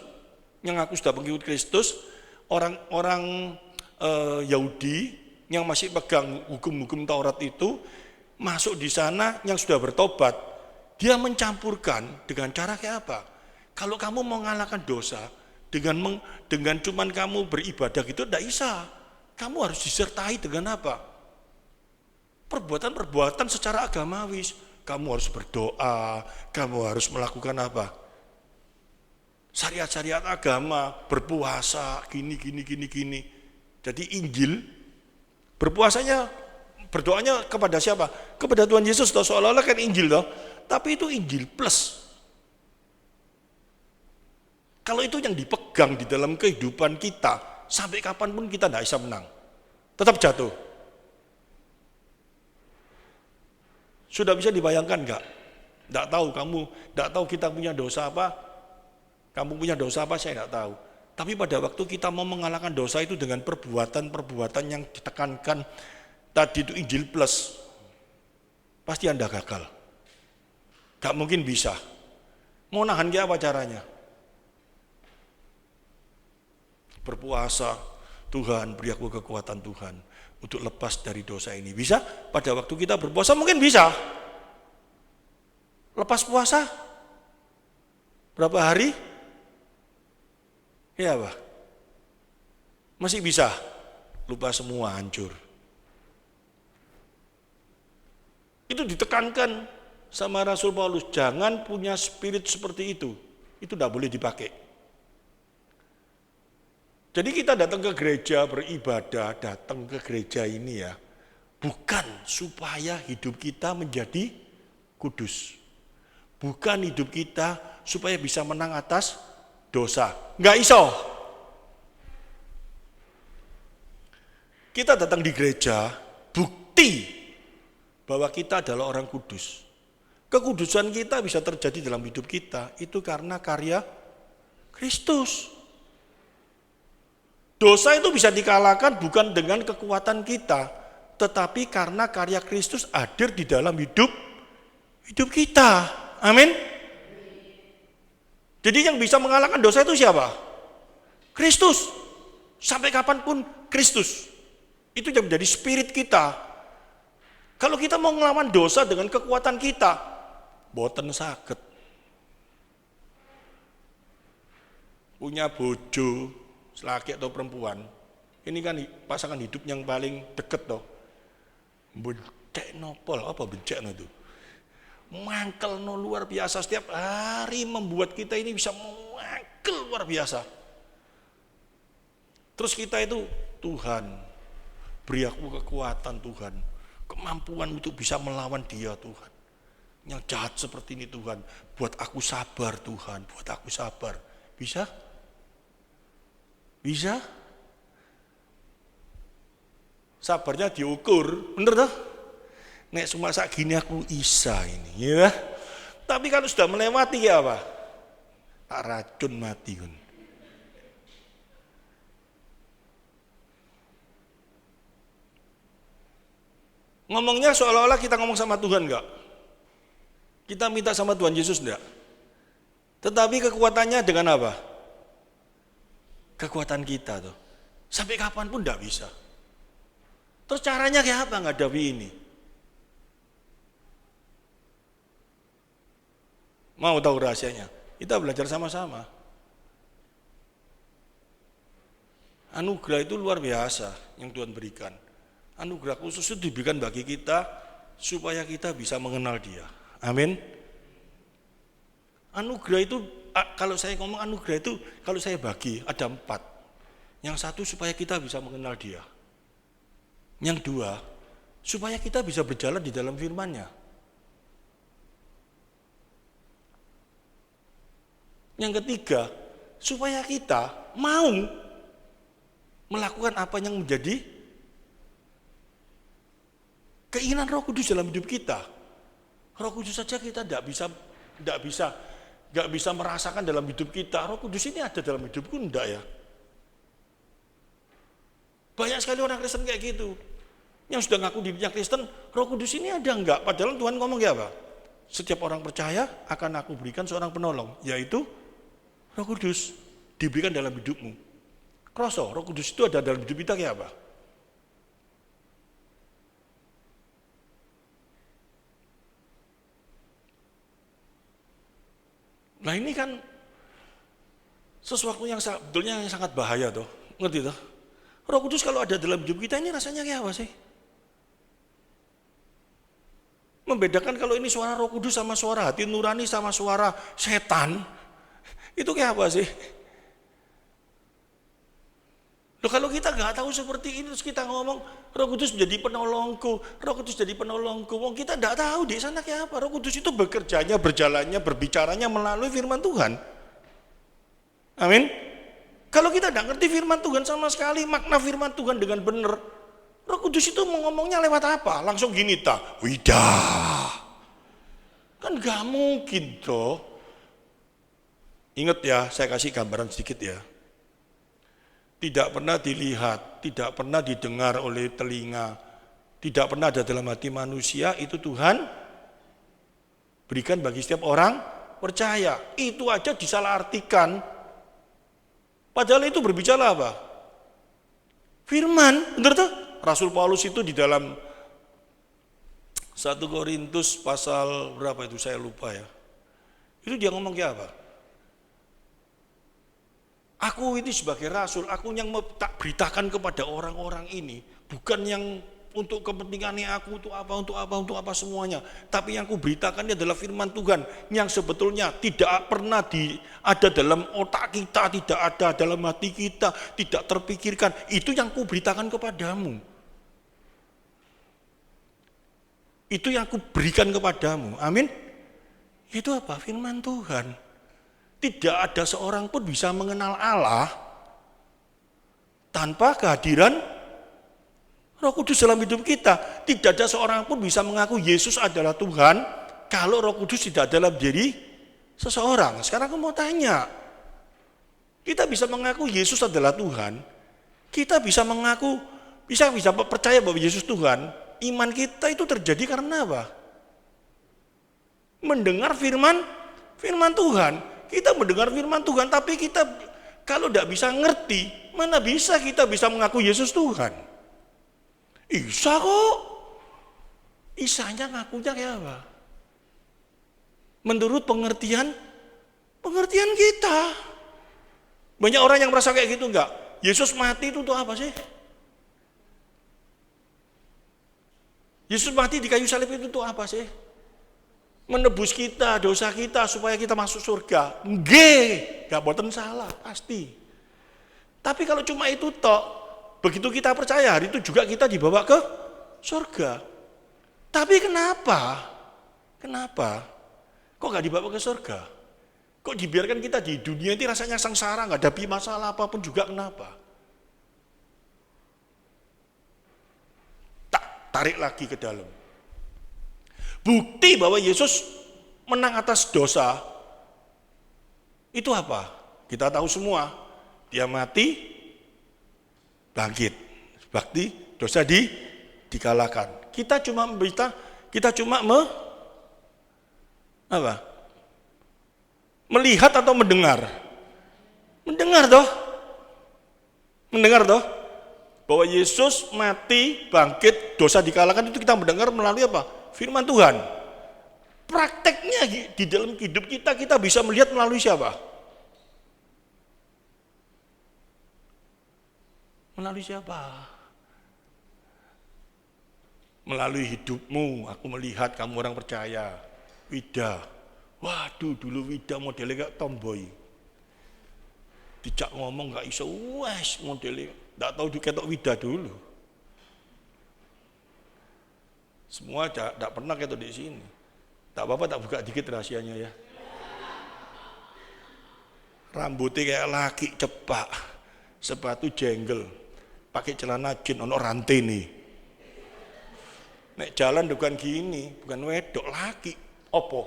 yang aku sudah pengikut Kristus, orang-orang Yahudi yang masih pegang hukum-hukum Taurat itu, masuk di sana yang sudah bertobat, dia mencampurkan dengan cara kayak apa? Kalau kamu mau mengalahkan dosa dengan cuman kamu beribadah gitu, tidak bisa. Kamu harus disertai dengan apa? Perbuatan-perbuatan secara agamawis. Kamu harus berdoa, kamu harus melakukan apa? Syariat-syariat agama, berpuasa, gini. Jadi Injil, berdoanya kepada siapa? Kepada Tuhan Yesus, toh seolah-olah kan Injil toh. Tapi itu Injil plus. Kalau itu yang dipegang di dalam kehidupan kita, sampai kapanpun kita tidak bisa menang. Tetap jatuh. Sudah bisa dibayangkan enggak? Tidak tahu kita punya dosa apa? Kamu punya dosa apa? Saya tidak tahu. Tapi pada waktu kita mau mengalahkan dosa itu dengan perbuatan yang ditekankan tadi itu Injil plus, pasti Anda gagal. Gak mungkin bisa. Mau nahan dia apa caranya? Berpuasa, Tuhan beri aku kekuatan Tuhan untuk lepas dari dosa ini. Bisa? Pada waktu kita berpuasa mungkin bisa. Lepas puasa berapa hari? Ya apa? Masih bisa. Lupa semua, hancur. Itu ditekankan sama Rasul Paulus, jangan punya spirit seperti itu. Itu tidak boleh dipakai. Jadi kita datang ke gereja beribadah, datang ke gereja ini ya, bukan supaya hidup kita menjadi kudus. Bukan hidup kita supaya bisa menang atas dosa. Enggak iso. Kita datang di gereja, bukti bahwa kita adalah orang kudus. Kekudusan kita bisa terjadi dalam hidup kita itu karena karya Kristus. Dosa itu bisa dikalahkan bukan dengan kekuatan kita, tetapi karena karya Kristus hadir di dalam hidup kita. Amin. Jadi yang bisa mengalahkan dosa itu siapa? Kristus. Sampai kapanpun Kristus. Itu yang menjadi spirit kita. Kalau kita mau melawan dosa dengan kekuatan kita, boten saged. Punya bojo, laki atau perempuan, ini kan pasangan hidup yang paling deket toh. Becek nopol, apa becek no itu? Mangkel no luar biasa, setiap hari membuat kita ini bisa mangkel luar biasa. Terus kita itu, Tuhan, beri aku kekuatan Tuhan, kemampuan untuk bisa melawan dia Tuhan. Yang jahat seperti ini Tuhan, buat aku sabar Tuhan, buat aku sabar. Bisa? Bisa? Sabarnya diukur, bener toh? Nek cuma sak gini aku isa ini, ya. Tapi kalau sudah melewati ya apa? Tak racun mati kan. Ngomongnya seolah-olah kita ngomong sama Tuhan enggak? Kita minta sama Tuhan Yesus enggak? Tetapi kekuatannya dengan apa? Kekuatan kita tuh. Sampai kapanpun enggak bisa. Terus caranya kayak apa ngadapi ini? Mau tahu rahasianya? Kita belajar sama-sama. Anugerah itu luar biasa yang Tuhan berikan. Anugerah khusus itu diberikan bagi kita supaya kita bisa mengenal Dia. Amin. Anugerah itu, kalau saya ngomong anugerah itu, kalau saya bagi ada 4. Yang satu supaya kita bisa mengenal Dia. Yang dua, supaya kita bisa berjalan di dalam firman-Nya. Yang ketiga, supaya kita mau melakukan apa yang menjadi keinginan Roh Kudus dalam hidup kita. Roh Kudus saja kita tidak bisa merasakan dalam hidup kita. Roh Kudus ini ada dalam hidupku enggak ya? Banyak sekali orang Kristen kayak gitu. Yang sudah ngaku dirinya Kristen, Roh Kudus ini ada enggak? Padahal Tuhan ngomong ya apa? Setiap orang percaya akan aku berikan seorang penolong, yaitu Roh Kudus diberikan dalam hidupmu. Kroso, Roh Kudus itu ada dalam hidup kita kayak apa? Nah ini kan sesuatu yang sebetulnya sangat bahaya tuh, ngerti tuh? Roh Kudus kalau ada dalam hidup kita ini rasanya kayak apa sih? Membedakan kalau ini suara Roh Kudus sama suara hati nurani sama suara setan, itu kayak apa sih? Loh kalau kita nggak tahu seperti ini terus kita ngomong Roh Kudus menjadi penolongku, Roh Kudus jadi penolongku, wong kita nggak tahu di sana kayak apa. Roh Kudus itu bekerjanya, berjalannya, berbicaranya melalui firman Tuhan. Amin. Kalau kita nggak ngerti firman Tuhan sama sekali, makna firman Tuhan dengan benar, Roh Kudus itu mau ngomongnya lewat apa? Langsung gini ta, widah. Kan nggak mungkin toh. Ingat ya, saya kasih gambaran sedikit ya. Tidak pernah dilihat, tidak pernah didengar oleh telinga, tidak pernah ada dalam hati manusia, itu Tuhan berikan bagi setiap orang percaya. Itu aja disalahartikan. Padahal itu berbicara apa? Firman, benar tuh? Rasul Paulus itu di dalam 1 Korintus pasal berapa itu saya lupa ya. Itu dia ngomong kayak apa? Aku ini sebagai rasul, aku yang tak beritakan kepada orang-orang ini, bukan yang untuk kepentingannya aku, untuk apa semuanya. Tapi yang aku beritakan ini adalah firman Tuhan, yang sebetulnya tidak pernah ada dalam otak kita, tidak ada dalam hati kita, tidak terpikirkan. Itu yang aku beritakan kepadamu. Itu yang aku berikan kepadamu, amin. Itu apa? Firman Tuhan. Tidak ada seorang pun bisa mengenal Allah tanpa kehadiran Roh Kudus dalam hidup kita. Tidak ada seorang pun bisa mengaku Yesus adalah Tuhan kalau Roh Kudus tidak ada dalam diri seseorang. Sekarang aku mau tanya, kita bisa mengaku Yesus adalah Tuhan, kita bisa mengaku, bisa percaya bahwa Yesus Tuhan, iman kita itu terjadi karena apa? Mendengar firman Tuhan. Kita mendengar firman Tuhan, tapi kita kalau tidak bisa ngerti, mana bisa kita bisa mengaku Yesus Tuhan? Isa kok. Isanya ngakunya kayak apa? Menurut pengertian kita. Banyak orang yang merasa kayak gitu enggak? Yesus mati itu untuk apa sih? Yesus mati di kayu salib itu untuk apa sih? Menebus kita, dosa kita supaya kita masuk surga. Nggih, enggak boten salah, pasti. Tapi kalau cuma itu tok, begitu kita percaya, hari itu juga kita dibawa ke surga. Tapi kenapa? Kok gak dibawa ke surga? Kok dibiarkan kita di dunia ini rasanya sengsara, gak ada masalah apapun juga, kenapa? Tarik lagi ke dalam. Bukti bahwa Yesus menang atas dosa, itu apa? Kita tahu semua, dia mati, bangkit, bakti dosa dikalahkan. Kita cuma melihat atau mendengar toh bahwa Yesus mati, bangkit, dosa dikalahkan. Itu kita mendengar melalui apa? Firman Tuhan. Prakteknya di dalam hidup kita bisa melihat melalui siapa? Melalui siapa? Melalui hidupmu. Aku melihat kamu orang percaya. Wida. Waduh, dulu Wida modelnya kayak tomboy. Dijak ngomong gak iso, wes modelnya. Gak tahu diketok Wida dulu. Semua gak pernah ketok di sini. Tak apa-apa, tak buka dikit rahasianya ya. Rambutnya kayak laki cepak. Sepatu jenggel. Pakai celana jin, ono rantai nih. Nek jalan bukan gini, bukan wedok, laki. Opo?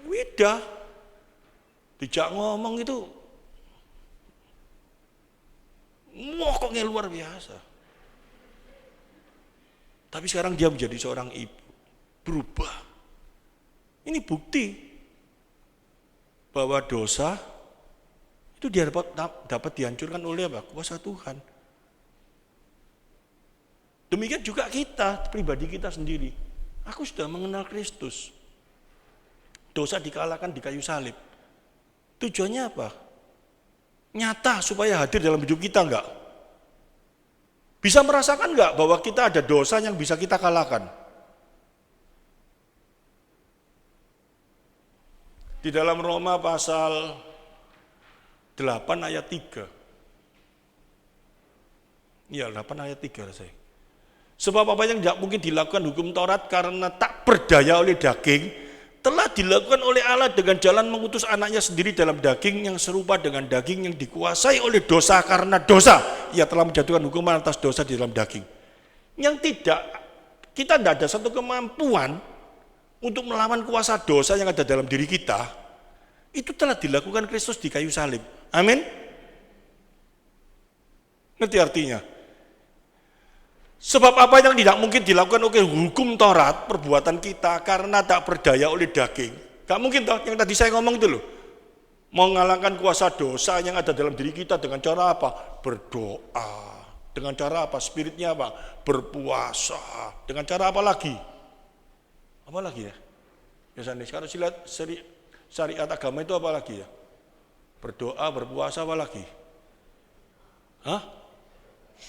Wida. Dijak ngomong itu, ngokoknya luar biasa. Tapi sekarang dia menjadi seorang ibu, berubah. Ini bukti bahwa dosa itu dia dapat dihancurkan oleh apa? Kuasa Tuhan. Demikian juga kita, pribadi kita sendiri. Aku sudah mengenal Kristus. Dosa dikalahkan di kayu salib. Tujuannya apa? Nyata supaya hadir dalam hidup kita enggak? Bisa merasakan enggak bahwa kita ada dosa yang bisa kita kalahkan? Di dalam Roma pasal 8 ayat 3. Iya, 8 ayat 3 saya. Sebab apa yang tidak mungkin dilakukan hukum Taurat karena tak berdaya oleh daging, telah dilakukan oleh Allah dengan jalan mengutus anaknya sendiri dalam daging yang serupa dengan daging yang dikuasai oleh dosa karena dosa. Ia telah menjatuhkan hukuman atas dosa di dalam daging. Yang kita tidak ada satu kemampuan untuk melawan kuasa dosa yang ada dalam diri kita. Itu telah dilakukan Kristus di kayu salib. Amin. Ngerti artinya? Sebab apa yang tidak mungkin dilakukan oleh hukum Taurat, perbuatan kita karena tak berdaya oleh daging. Gak mungkin toh, yang tadi saya ngomong itu loh. Mengalahkan kuasa dosa yang ada dalam diri kita dengan cara apa? Berdoa. Dengan cara apa? Spiritnya apa? Berpuasa. Dengan cara apa lagi? Apa lagi ya? Biasanya sekarang syariat agama itu apa lagi ya? Berdoa, berpuasa, apa lagi? Hah?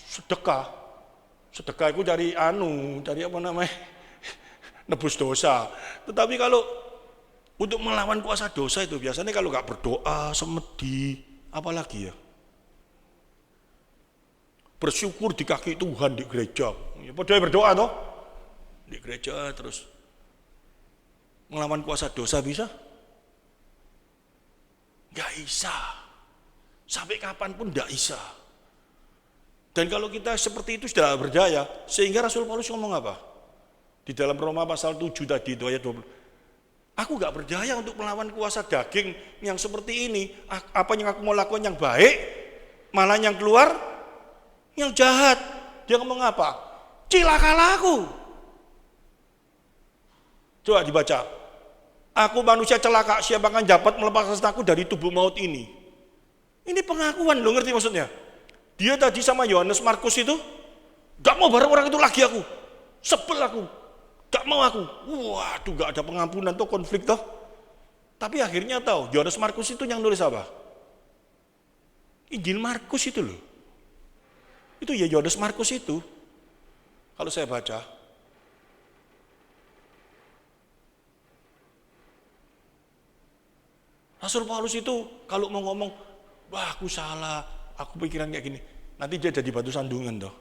Sedekah. Sedekah itu cari apa namanya? Nebus dosa. Tetapi kalau untuk melawan kuasa dosa itu biasanya kalau nggak berdoa, semedi, apa lagi ya? Bersyukur di kaki Tuhan di gereja. Ya, padahal berdoa toh? Di gereja terus. Melawan kuasa dosa bisa? Nggak bisa. Sampai kapanpun nggak bisa. Dan kalau kita seperti itu sudah berdaya, sehingga Rasul Paulus ngomong apa? Di dalam Roma pasal 7 tadi itu ayat 20. Aku gak berdaya untuk melawan kuasa daging yang seperti ini. Apa yang aku mau lakukan yang baik, malah yang keluar yang jahat. Dia ngomong apa? Cilakalah aku. Coba dibaca. Aku manusia celaka, siapa akan dapat melepaskan aku dari tubuh maut ini? Ini pengakuan, lo ngerti maksudnya? Dia tadi sama Yohanes Markus itu, gak mau bareng orang itu lagi aku. Sebel aku, gak mau aku. Waduh, gak ada pengampunan tuh, konflik tuh. Tapi akhirnya tahu, Yohanes Markus itu yang nulis apa? Injil Markus itu loh. Itu ya Yohanes Markus itu. Kalau saya baca, Rasul Paulus itu kalau mau ngomong, wah aku salah, aku pikiran kayak gini, nanti dia jadi batu sandungan toh.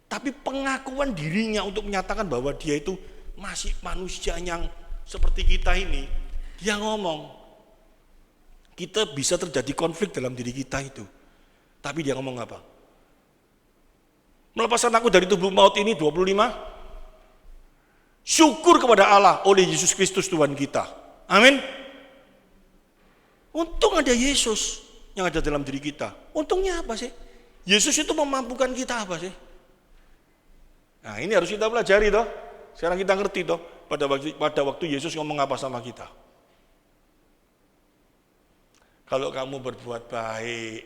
Tapi pengakuan dirinya untuk menyatakan bahwa dia itu masih manusia yang seperti kita ini, dia ngomong, kita bisa terjadi konflik dalam diri kita itu. Tapi dia ngomong apa? Melepaskan aku dari tubuh maut ini 25. Syukur kepada Allah oleh Yesus Kristus Tuhan kita. Amin. Untung ada Yesus yang ada dalam diri kita. Untungnya apa sih? Yesus itu memampukan kita apa sih? Nah ini harus kita pelajari toh. Sekarang kita ngerti toh. Pada waktu Yesus ngomong apa sama kita. Kalau kamu berbuat baik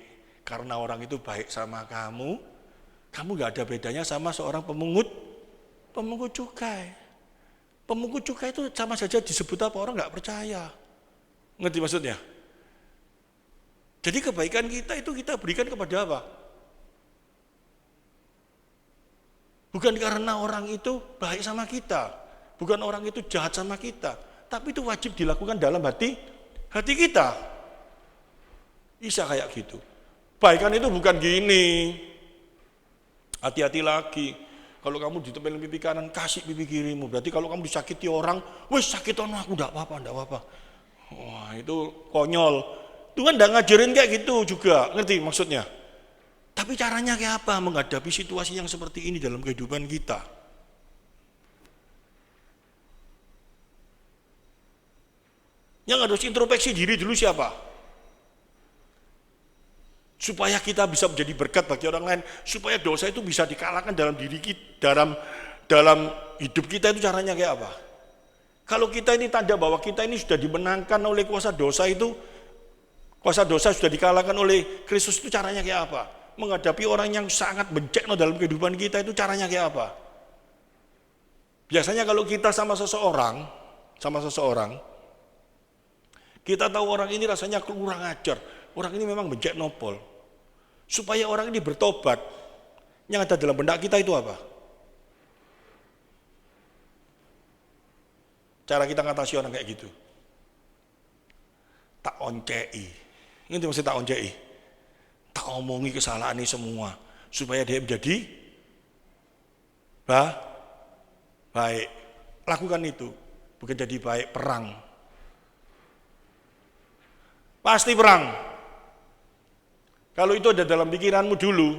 karena orang itu baik sama kamu gak ada bedanya sama seorang pemungut cukai. Pemungut cukai itu sama saja disebut apa, orang gak percaya. Ngerti maksudnya? Jadi kebaikan kita itu kita berikan kepada apa? Bukan karena orang itu baik sama kita, bukan orang itu jahat sama kita, tapi itu wajib dilakukan dalam hati kita. Bisa kayak gitu. Baikan itu bukan gini. Hati-hati lagi. Kalau kamu ditempelin pipi kanan, kasih pipi kirimu. Berarti kalau kamu disakiti orang, wes sakit aku enggak apa-apa. Wah, itu konyol. Tuhan enggak ngajarin kayak gitu juga, ngerti maksudnya? Tapi caranya kayak apa menghadapi situasi yang seperti ini dalam kehidupan kita? Yang harus introspeksi diri dulu siapa? Supaya kita bisa menjadi berkat bagi orang lain, supaya dosa itu bisa dikalahkan dalam diri kita, dalam hidup kita itu caranya kayak apa? Kalau kita ini tanda bahwa kita ini sudah dimenangkan oleh kuasa dosa itu, kuasa dosa sudah dikalahkan oleh Kristus, itu caranya kayak apa? Menghadapi orang yang sangat bencana dalam kehidupan kita itu caranya kayak apa? Biasanya kalau kita sama seseorang, kita tahu orang ini rasanya kurang ajar, orang ini memang bencek nopol. Supaya orang ini bertobat, yang ada dalam benak kita itu apa? Cara kita ngatasi orang kayak gitu. Tak oncei. Ini maksud tak oncei. Tak omongi kesalahan ini semua. Supaya dia menjadi baik. Lakukan itu. Bukan jadi baik, perang. Pasti perang. Kalau itu ada dalam pikiranmu dulu,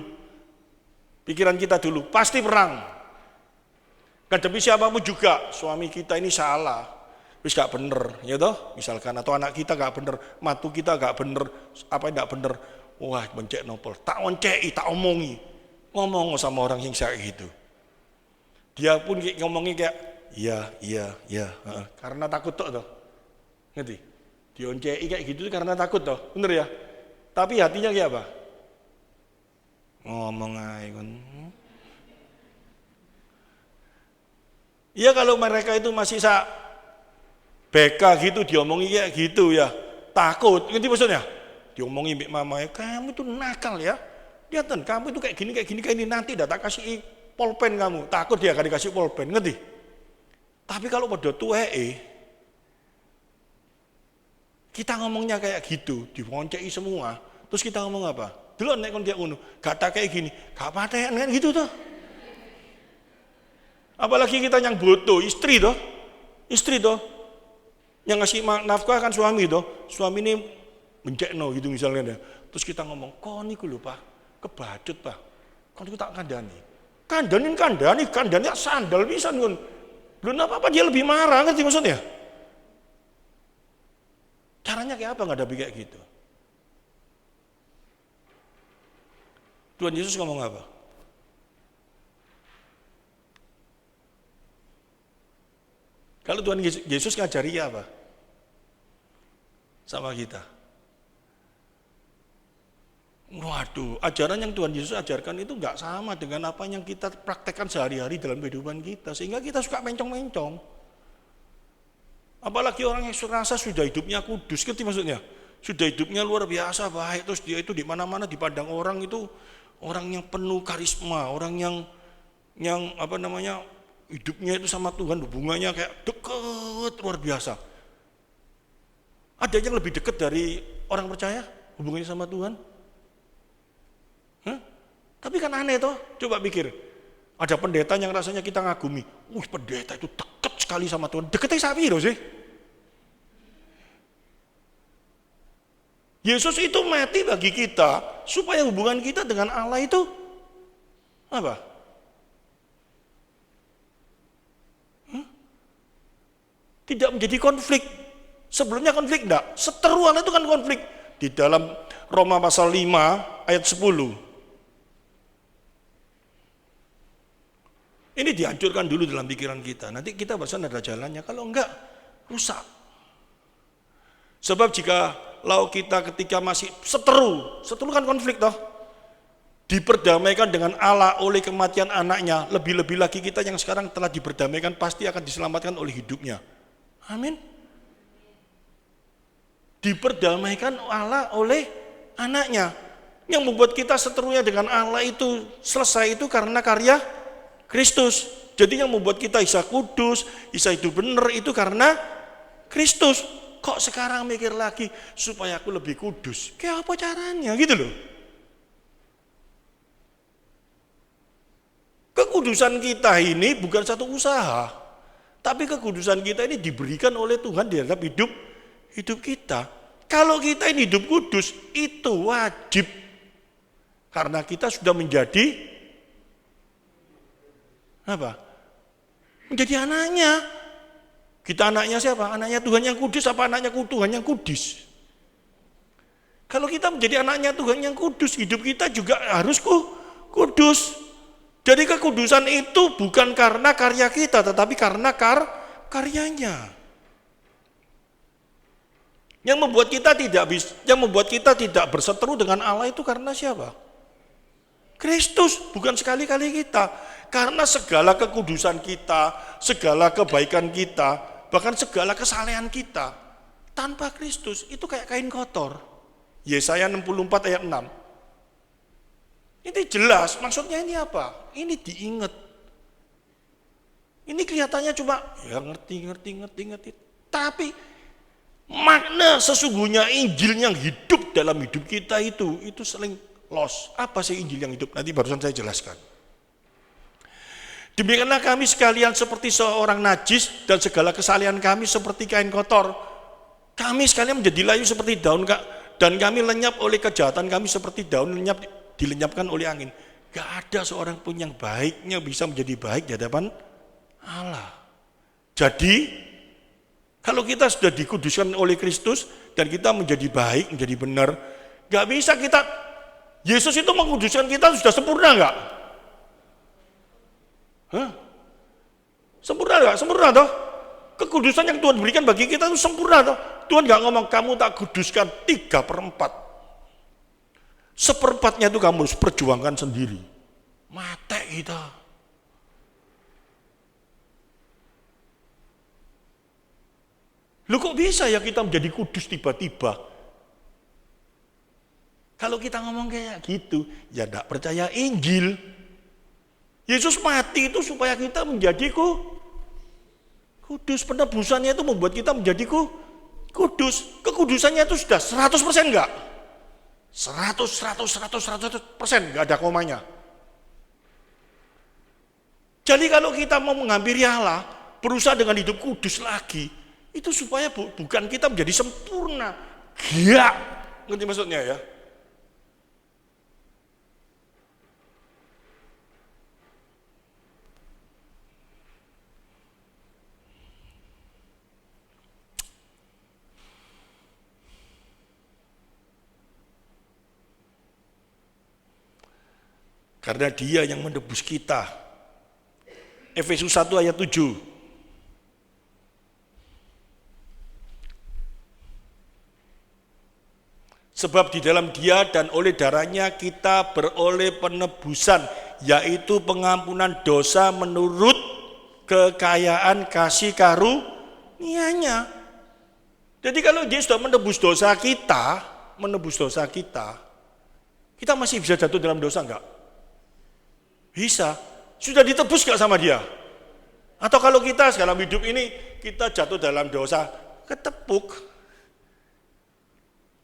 pikiran kita dulu, pasti perang. Hadapi siapapun juga, suami kita ini salah, wis gak bener, ya toh, misalkan, atau anak kita gak bener, matu kita gak bener, apa yang gak bener, wah bencek nopol, tak oncei, tak omongi, ngomong sama orang yang kayak gitu. Dia pun ngomongnya kayak, iya, karena takut toh, ngerti? Dioncei kayak gitu karena takut toh, bener ya? Tapi hatinya kayak apa? Ngomong aja kan. Ya kalau mereka itu masih BK gitu, diomongi kayak gitu ya, takut, ngerti maksudnya? Diomongi mbak mama, kamu tuh nakal ya, lihat kamu itu kayak gini, nanti tak kasih pulpen kamu, takut dia akan dikasih pulpen, ngerti? Tapi kalau pada tuweke, kita ngomongnya kayak gitu, diwoncei semua, terus kita ngomong apa? Dulu nek kon dia ngono, gak tak kayak gini, gak paten kan gitu tuh. Apalagi kita yang butuh, istri toh, yang ngasih nafkah kan suami toh, suami ini mencekno gitu misalnya. Terus kita ngomong, kok niku lho Pak, kebacut Pak, Kon tak kandani. Kandani sandal pisan kon. Belum apa-apa dia lebih marah, ngerti maksudnya? Caranya kayak apa ngadapi kayak gitu? Tuhan Yesus ngomong apa? Kalau Tuhan Yesus ngajari apa? Sama kita. Waduh, ajaran yang Tuhan Yesus ajarkan itu nggak sama dengan apa yang kita praktekkan sehari-hari dalam kehidupan kita. Sehingga kita suka mencong-mencong. Apalagi orang yang merasa sudah hidupnya kudus, ngerti maksudnya? Sudah hidupnya luar biasa baik, terus dia itu di mana-mana dipandang orang itu orang yang penuh karisma, orang yang hidupnya itu sama Tuhan hubungannya kayak deket luar biasa. Ada yang lebih dekat dari orang percaya hubungannya sama Tuhan? Hah? Tapi kan aneh toh, coba pikir. Ada pendeta yang rasanya kita ngagumi. Pendeta itu dekat sekali sama Tuhan. Deketnya sapi loh sih. Yesus itu mati bagi kita supaya hubungan kita dengan Allah itu apa? Tidak menjadi konflik. Sebelumnya konflik enggak? Seteruan itu kan konflik. Di dalam Roma pasal 5 ayat 10. Ini dihancurkan dulu dalam pikiran kita. Nanti kita bahkan ada jalannya. Kalau enggak, rusak. Sebab jika laut kita ketika masih seteru kan konflik toh. Diperdamaikan dengan Allah oleh kematian anaknya. Lebih-lebih lagi kita yang sekarang telah diperdamaikan pasti akan diselamatkan oleh hidupnya. Amin. Diperdamaikan Allah oleh anaknya. Yang membuat kita seterunya dengan Allah itu selesai itu karena karya Kristus. Jadi yang membuat kita bisa kudus, bisa hidup benar itu karena Kristus. Kok sekarang mikir lagi supaya aku lebih kudus? Kayak apa caranya gitu loh. Kekudusan kita ini bukan satu usaha. Tapi kekudusan kita ini diberikan oleh Tuhan di dalam hidup kita. Kalau kita ini hidup kudus, itu wajib. Karena kita sudah menjadi apa? Menjadi anaknya. Kita anaknya siapa? Anaknya Tuhan yang kudus apa anaknya Tuhan yang kudus? Kalau kita menjadi anaknya Tuhan yang kudus, hidup kita juga harus kudus. Jadi kekudusan itu bukan karena karya kita, tetapi karena karyanya. Yang membuat kita tidak berseteru dengan Allah itu karena siapa? Kristus, bukan sekali-kali kita. Karena segala kekudusan kita, segala kebaikan kita, bahkan segala kesalehan kita, tanpa Kristus itu kayak kain kotor. Yesaya 64 ayat 6. Ini jelas, maksudnya ini apa? Ini diingat. Ini kelihatannya cuma, ya ngerti. Tapi makna sesungguhnya Injil yang hidup dalam hidup kita itu sering lost. Apa sih Injil yang hidup? Nanti barusan saya jelaskan. Demikianlah kami sekalian seperti seorang najis dan segala kesalehan kami seperti kain kotor. Kami sekalian menjadi layu seperti daun dan kami lenyap oleh kejahatan kami seperti daun dilenyapkan oleh angin. Gak ada seorang pun yang baiknya bisa menjadi baik di hadapan Allah. Jadi kalau kita sudah dikuduskan oleh Kristus dan kita menjadi baik, menjadi benar, gak bisa kita, Yesus itu menguduskan kita sudah sempurna gak? Sempurna gak? Sempurna toh? Kekudusan yang Tuhan berikan bagi kita itu sempurna toh? Tuhan gak ngomong kamu tak kuduskan 3/4. 1/4 itu kamu harus perjuangkan sendiri. Mate kita. Loh kok bisa ya kita menjadi kudus tiba-tiba? Kalau kita ngomong kayak gitu, ya tidak percaya Injil. Yesus mati itu supaya kita menjadi kudus. Penebusannya itu membuat kita menjadi kudus. Kekudusannya itu sudah 100% enggak? 100% enggak ada komanya. Jadi kalau kita mau menghampiri Allah, berusaha dengan hidup kudus lagi, itu supaya bukan kita menjadi sempurna. Ngerti maksudnya ya? Karena Dia yang menebus kita. Efesus 1 ayat 7. Sebab di dalam Dia dan oleh darahnya kita beroleh penebusan, yaitu pengampunan dosa menurut kekayaan kasih karunia-Nya. Jadi kalau Dia sudah menebus dosa kita, kita masih bisa jatuh dalam dosa enggak? Bisa. Sudah ditebus enggak sama Dia? Atau kalau kita dalam hidup ini, kita jatuh dalam dosa, ketepuk.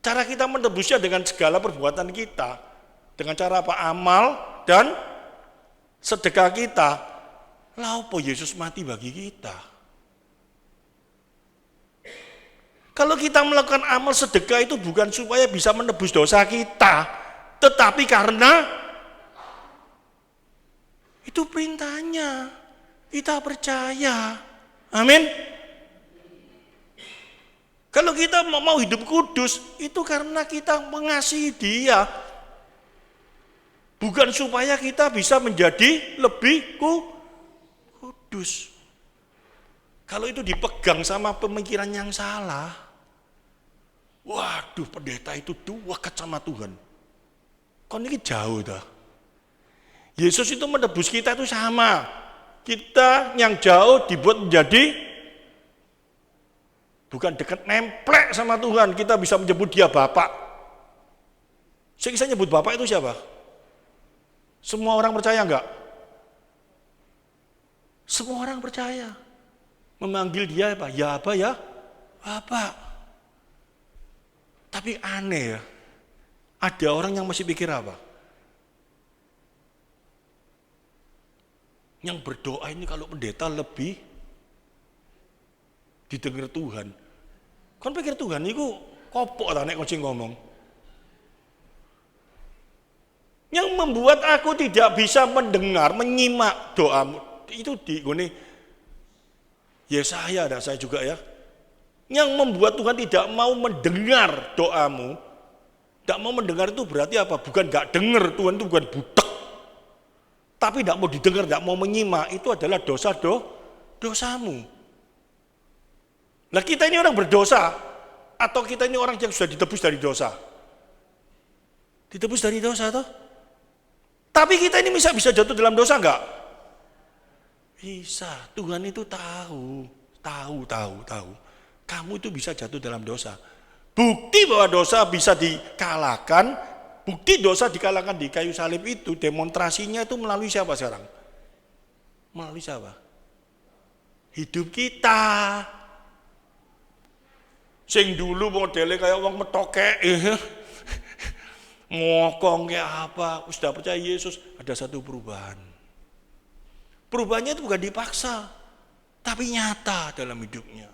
Cara kita menebusnya dengan segala perbuatan kita. Dengan cara apa? Amal dan sedekah kita. Lah apa Yesus mati bagi kita? Kalau kita melakukan amal sedekah itu bukan supaya bisa menebus dosa kita, tetapi karena itu perintahnya, kita percaya. Amin. Kalau kita mau hidup kudus, itu karena kita mengasihi Dia. Bukan supaya kita bisa menjadi lebih kudus. Kalau itu dipegang sama pemikiran yang salah, waduh, pendeta itu dekat sama Tuhan. Kok ini jauh dah. Yesus itu menebus kita itu sama. Kita yang jauh dibuat menjadi bukan dekat, nemplek sama Tuhan. Kita bisa menyebut Dia Bapak. Saya nyebut Bapak itu siapa? Semua orang percaya enggak? Semua orang percaya. Memanggil Dia apa? Ya apa ya? Bapak. Tapi aneh ya. Ada orang yang masih pikir apa? Yang berdoa ini kalau pendeta lebih didengar Tuhan. Kon pikir Tuhan itu kopok lah nek kucing ngomong. Yang membuat aku tidak bisa mendengar, menyimak doamu itu di gini. Yesaya ada saya juga ya. Yang membuat Tuhan tidak mau mendengar doamu, tidak mau mendengar itu berarti apa? Bukan gak dengar, Tuhan itu bukan butek. Tapi tidak mau didengar, tidak mau menyimak, itu adalah dosamu. Nah kita ini orang berdosa, atau kita ini orang yang sudah ditebus dari dosa? Ditebus dari dosa toh? Tapi kita ini bisa jatuh dalam dosa enggak? Bisa, Tuhan itu tahu. Kamu itu bisa jatuh dalam dosa. Bukti bahwa dosa bisa dikalahkan, bukti dosa dikalahkan di kayu salib itu, demonstrasinya itu melalui siapa sekarang? Melalui siapa? Hidup kita. Sing dulu modelnya kayak wong metokek, ngokong kayak apa, sudah percaya Yesus, ada satu perubahan. Perubahannya itu bukan dipaksa, tapi nyata dalam hidupnya.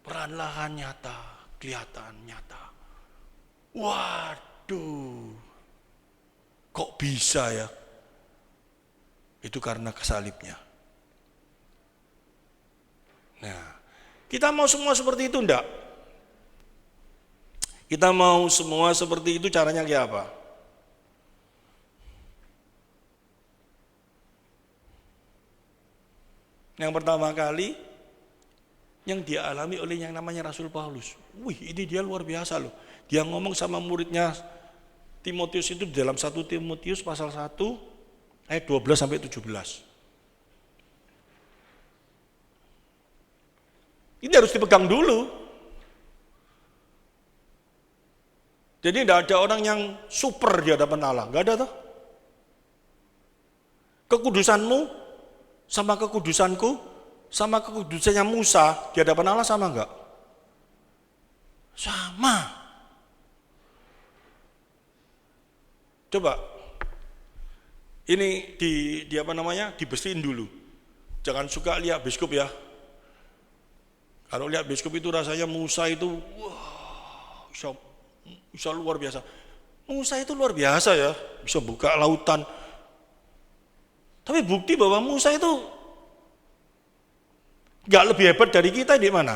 Perlahan nyata, kelihatan nyata. Waduh, kok bisa ya? Itu karena kesalibnya. Nah, kita mau semua seperti itu enggak? Kita mau semua seperti itu, caranya kayak apa? Yang pertama kali yang dia alami oleh yang namanya Rasul Paulus. Wih, ini dia luar biasa loh. Dia ngomong sama muridnya Timotius itu dalam 1 Timotius pasal 1 ayat 12 sampai 17. Ini harus dipegang dulu. Jadi tidak ada orang yang super di hadapan Allah, enggak ada toh. Kekudusanmu sama kekudusanku, sama kekudusannya Musa di hadapan Allah sama enggak? Sama. Coba, ini di apa namanya, dibersihin dulu. Jangan suka lihat biskup ya. Kalau lihat biskup itu rasanya Musa itu, wah, bisa luar biasa. Musa itu luar biasa ya, bisa buka lautan. Tapi bukti bahwa Musa itu gak lebih hebat dari kita di mana?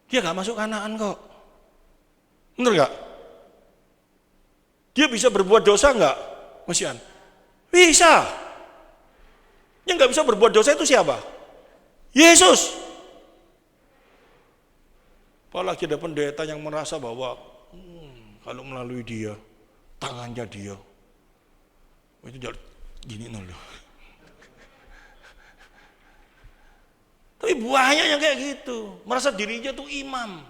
Dia gak masuk Kanaan kok. Bener gak? Dia bisa berbuat dosa enggak? Mas Ian? Bisa. Yang enggak bisa berbuat dosa itu siapa? Yesus. Apalagi ada pendeta yang merasa bahwa kalau melalui dia, tangannya dia, itu gini loh. Tapi bahaya yang kayak gitu, merasa dirinya tuh imam,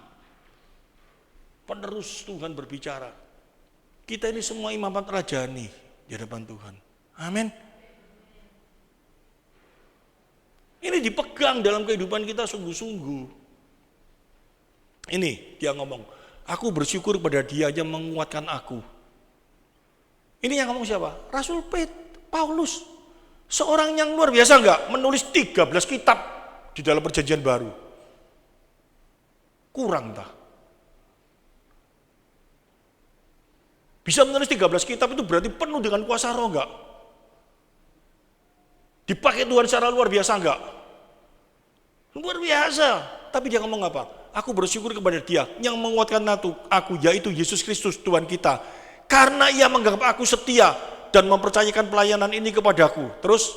penerus Tuhan berbicara. Kita ini semua imamat rajani di hadapan Tuhan. Amin. Ini dipegang dalam kehidupan kita sungguh-sungguh. Ini dia ngomong, aku bersyukur pada dia yang menguatkan aku. Ini yang ngomong siapa? Rasul Paulus. Seorang yang luar biasa enggak? Menulis 13 kitab di dalam perjanjian baru. Kurang tak? Bisa menulis 13 kitab itu berarti penuh dengan kuasa roh enggak? Dipakai Tuhan secara luar biasa enggak? Luar biasa. Tapi dia ngomong apa? Aku bersyukur kepada dia yang menguatkan aku, yaitu Yesus Kristus Tuhan kita. Karena ia menganggap aku setia dan mempercayakan pelayanan ini kepadaku. Terus,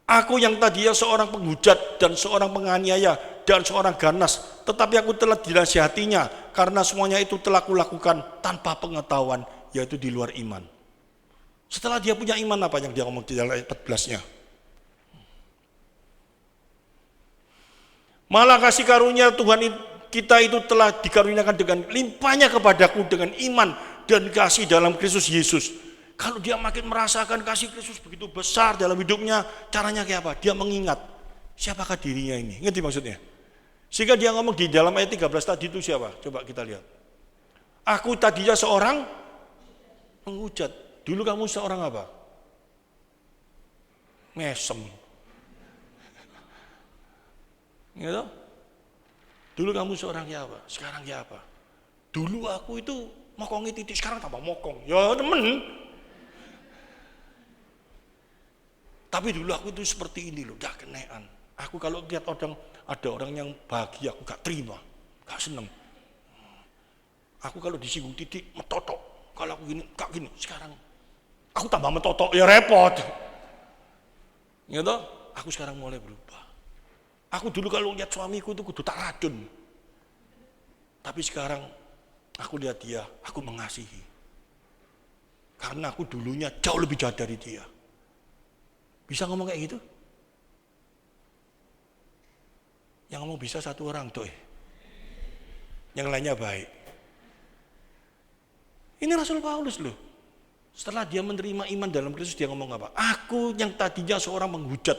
aku yang tadinya seorang penghujat dan seorang penganiaya dan seorang ganas, tetapi aku telah dinasihatinya karena semuanya itu telah kulakukan tanpa pengetahuan, yaitu di luar iman. Setelah dia punya iman, apa yang dia ngomong di dalam ayat 14-nya? Malah kasih karunia Tuhan kita itu telah dikaruniakan dengan limpahnya kepadaku dengan iman dan kasih dalam Kristus Yesus. Kalau dia makin merasakan kasih Kristus begitu besar dalam hidupnya, caranya kayak apa? Dia mengingat siapakah dirinya ini. Ngerti maksudnya? Sehingga dia ngomong di dalam ayat 13 tadi itu siapa? Coba kita lihat. Aku tadinya seorang penghujat. Dulu kamu seorang apa? Mesem. Gitu? Dulu kamu seorang ya apa? Sekarang ya apa? Dulu aku itu mokongi titik, sekarang tambah mokong. Ya temen. Tapi dulu aku itu seperti ini loh, gak kenean. Aku kalau lihat ada orang yang bahagia, aku gak terima, gak seneng. Aku kalau disinggung titik, metotok. Kalau aku gini, gak gini. Sekarang aku tambah metotok, ya repot. Gitu? Aku sekarang mulai berubah. Aku dulu kalau lihat suamiku itu kudu tak racun. Tapi sekarang aku lihat dia, aku mengasihi. Karena aku dulunya jauh lebih jahat dari dia. Bisa ngomong kayak gitu? Yang ngomong bisa satu orang tuh. Yang lainnya baik. Ini Rasul Paulus loh. Setelah dia menerima iman dalam Kristus, dia ngomong apa? Aku yang tadinya seorang menghujat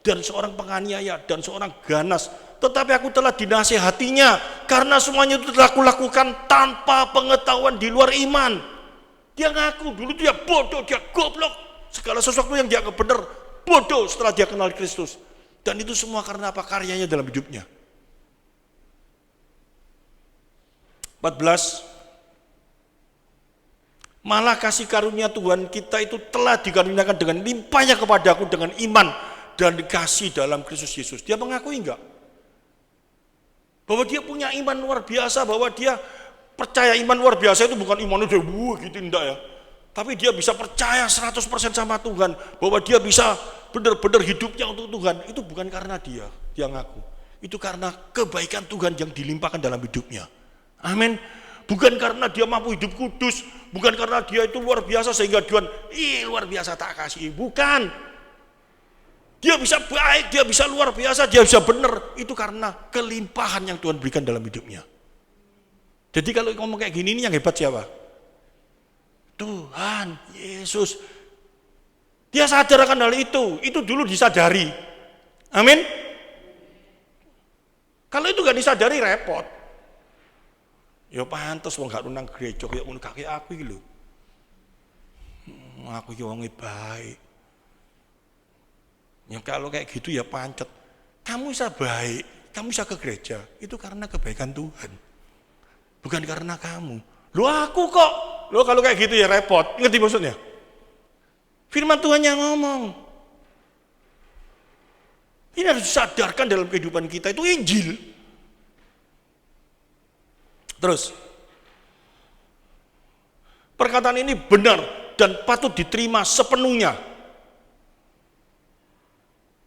dan seorang penganiaya dan seorang ganas, tetapi aku telah dinasihatinya karena semuanya itu telah kulakukan tanpa pengetahuan di luar iman. Dia ngaku dulu dia bodoh, dia goblok, segala sesuatu yang dia anggap benar bodoh setelah dia kenal Kristus. Dan itu semua karena apa? Karyanya dalam hidupnya. 14. Malah kasih karunia Tuhan kita itu telah dikaruniakan dengan limpahnya kepadaku dengan iman dan dikasih dalam Kristus Yesus. Dia mengakui enggak? Bahwa dia punya iman luar biasa, bahwa dia percaya iman luar biasa itu bukan iman udah gitu enggak ya. Tapi dia bisa percaya 100% sama Tuhan, bahwa dia bisa benar-benar hidupnya untuk Tuhan. Itu bukan karena dia ngaku. Itu karena kebaikan Tuhan yang dilimpahkan dalam hidupnya. Amin. Bukan karena dia mampu hidup kudus, bukan karena dia itu luar biasa sehingga Tuhan luar biasa tak kasih. Bukan. Dia bisa baik, dia bisa luar biasa, dia bisa benar. Itu karena kelimpahan yang Tuhan berikan dalam hidupnya. Jadi kalau ngomong kayak gini, ini yang hebat siapa? Tuhan Yesus. Dia sadar akan hal itu dulu disadari. Amin. Kalau itu gak disadari repot. Ya pantes wong gak nang gereja kaya ngono gak kaya aku iki lho. Aku iki wonge baik. Ya kalau kayak gitu ya pancet. Kamu bisa baik, kamu bisa ke gereja, itu karena kebaikan Tuhan. Bukan karena kamu. Loh aku kok. Loh kalau kayak gitu ya repot. Ngerti maksudnya? Firman Tuhan yang ngomong. Ini harus disadarkan dalam kehidupan kita, itu Injil. Terus, Perkataan ini benar dan patut diterima sepenuhnya.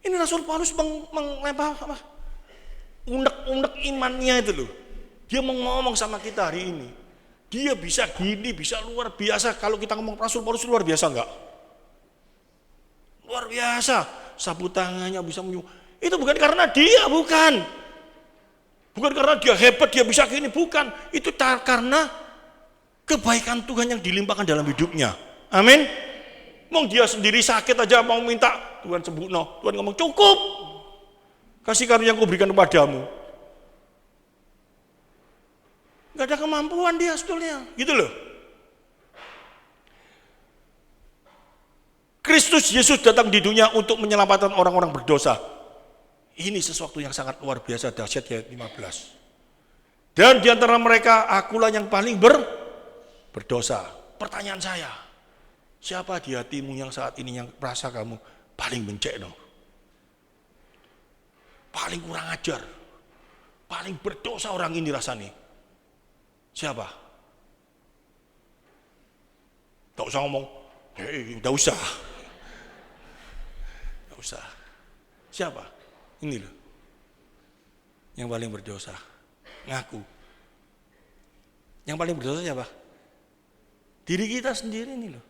Ini Rasul Paulus menglempar apa? Unek-unek imannya itu loh. Dia mau ngomong sama kita hari ini. Dia bisa gini, bisa luar biasa. Kalau kita ngomong Rasul Paulus luar biasa enggak? Luar biasa. Sapu tangannya bisa menyuruh. Itu bukan karena dia, bukan. Bukan karena dia hebat, dia bisa gini, bukan. Itu karena kebaikan Tuhan yang dilimpahkan dalam hidupnya. Amin. Mau dia sendiri sakit aja mau minta Tuhan sembuh. No. Tuhan ngomong cukup. Kasih karunia yang kuberikan kepadamu. Gak ada kemampuan dia sebetulnya. Gitu loh. Kristus Yesus datang di dunia untuk menyelamatkan orang-orang berdosa. Ini sesuatu yang sangat luar biasa, dahsyat ya 15. Dan di antara mereka akulah yang paling berdosa. Pertanyaan saya, siapa di hatimu yang saat ini yang merasa kamu paling bencek no? Paling kurang ajar, paling berdosa orang ini rasanya. Siapa? Tak usah ngomong, tidak usah. Tidak usah. Siapa? Ini loh. Yang paling berdosa. Ngaku. Yang paling berdosa siapa? Diri kita sendiri ini loh.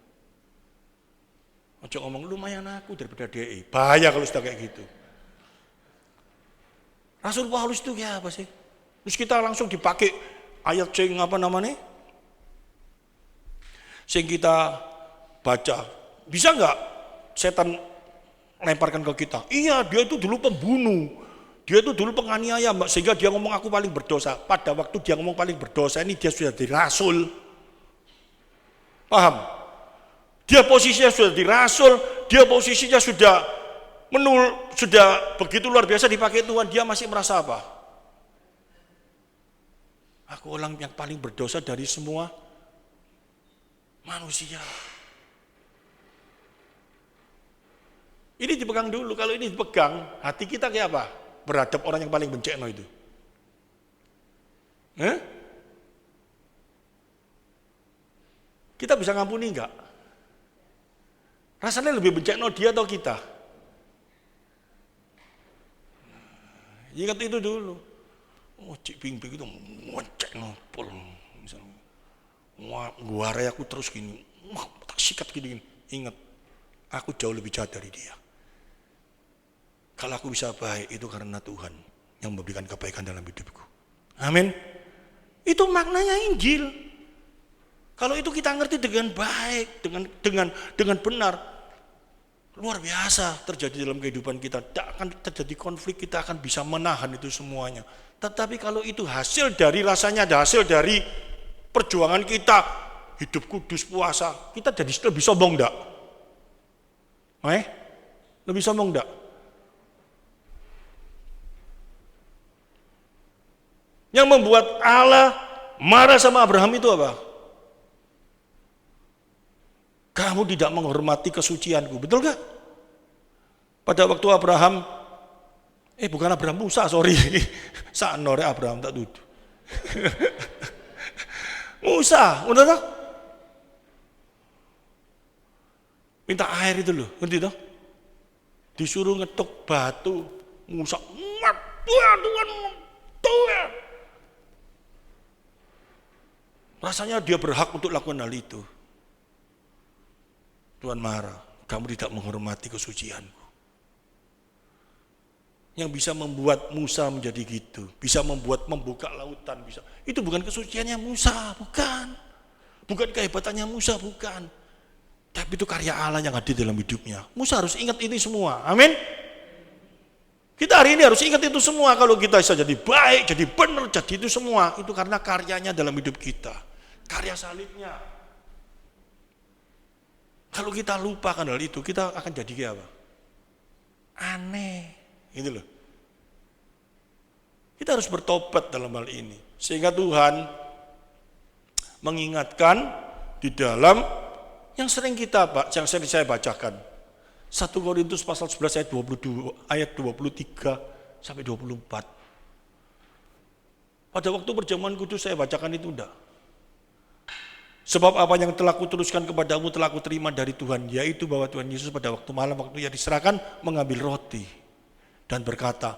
Ojo ngomong lumayan aku daripada DE. Bahaya kalau sudah kayak gitu. Rasul Paulus itu kayak apa sih? Terus kita langsung dipakai ayat sing apa namanya? Sing kita baca. Bisa nggak setan lemparkan ke kita? Iya, dia itu dulu pembunuh. Dia itu dulu penganiaya, sehingga dia ngomong aku paling berdosa. Pada waktu dia ngomong paling berdosa ini dia sudah jadi rasul. Paham? Dia posisinya sudah di rasul, dia posisinya sudah begitu luar biasa dipakai Tuhan, dia masih merasa apa? Aku orang yang paling berdosa dari semua manusia. Ini dipegang dulu, kalau ini dipegang, hati kita kayak apa? Beradab orang yang paling bencekno itu. Kita bisa ngampuni enggak? Rasanya lebih bencekno dia atau kita? Ingat itu dulu. Oh, Cik Ping-Ping itu bencekno pol misalnya. Wah, gua aku terus gini. Wah, tak sikat gini. Ingat, aku jauh lebih jahat dari dia. Kalau aku bisa baik itu karena Tuhan yang memberikan kebaikan dalam hidupku. Amin. Itu maknanya Injil. Kalau itu kita ngerti dengan baik, dengan benar, luar biasa terjadi dalam kehidupan kita. Tidak akan terjadi konflik, kita akan bisa menahan itu semuanya. Tetapi kalau itu hasil dari rasanya, ada hasil dari perjuangan kita, hidup kudus, puasa, kita jadi lebih sombong enggak? Lebih sombong enggak? Yang membuat Allah marah sama Abraham itu apa? Kamu tidak menghormati kesucianku, betul gak? Pada waktu Abraham, bukan Abraham, Musa, sorry. Sanore Abraham tak duduk. Musa, udah tak? Minta air itu loh, ngerti toh? Disuruh ngetuk batu, Musa, Tuhan. Rasanya dia berhak untuk lakukan hal itu. Tuhan marah, kamu tidak menghormati kesucianku. Yang bisa membuat Musa menjadi gitu, bisa membuka lautan, bisa. Itu bukan kesuciannya Musa, bukan. Bukan kehebatannya Musa, bukan. Tapi itu karya Allah yang hadir dalam hidupnya. Musa harus ingat ini semua, amin. Kita hari ini harus ingat itu semua. Kalau kita bisa jadi baik, jadi benar, jadi itu semua. Itu karena karyanya dalam hidup kita. Karya salibnya. Kalau kita lupakan hal itu, kita akan jadi kayak apa? Aneh. Gitu loh. Kita harus bertobat dalam hal ini. Sehingga Tuhan mengingatkan di dalam yang sering saya bacakan. 1 Korintus pasal 11 ayat 22, ayat 23 sampai 24. Pada waktu perjamuan kudus saya bacakan itu enggak? Sebab apa yang telah kuteruskan kepadamu telah kuterima dari Tuhan, yaitu bahwa Tuhan Yesus pada waktu malam, waktu ia diserahkan, mengambil roti dan berkata,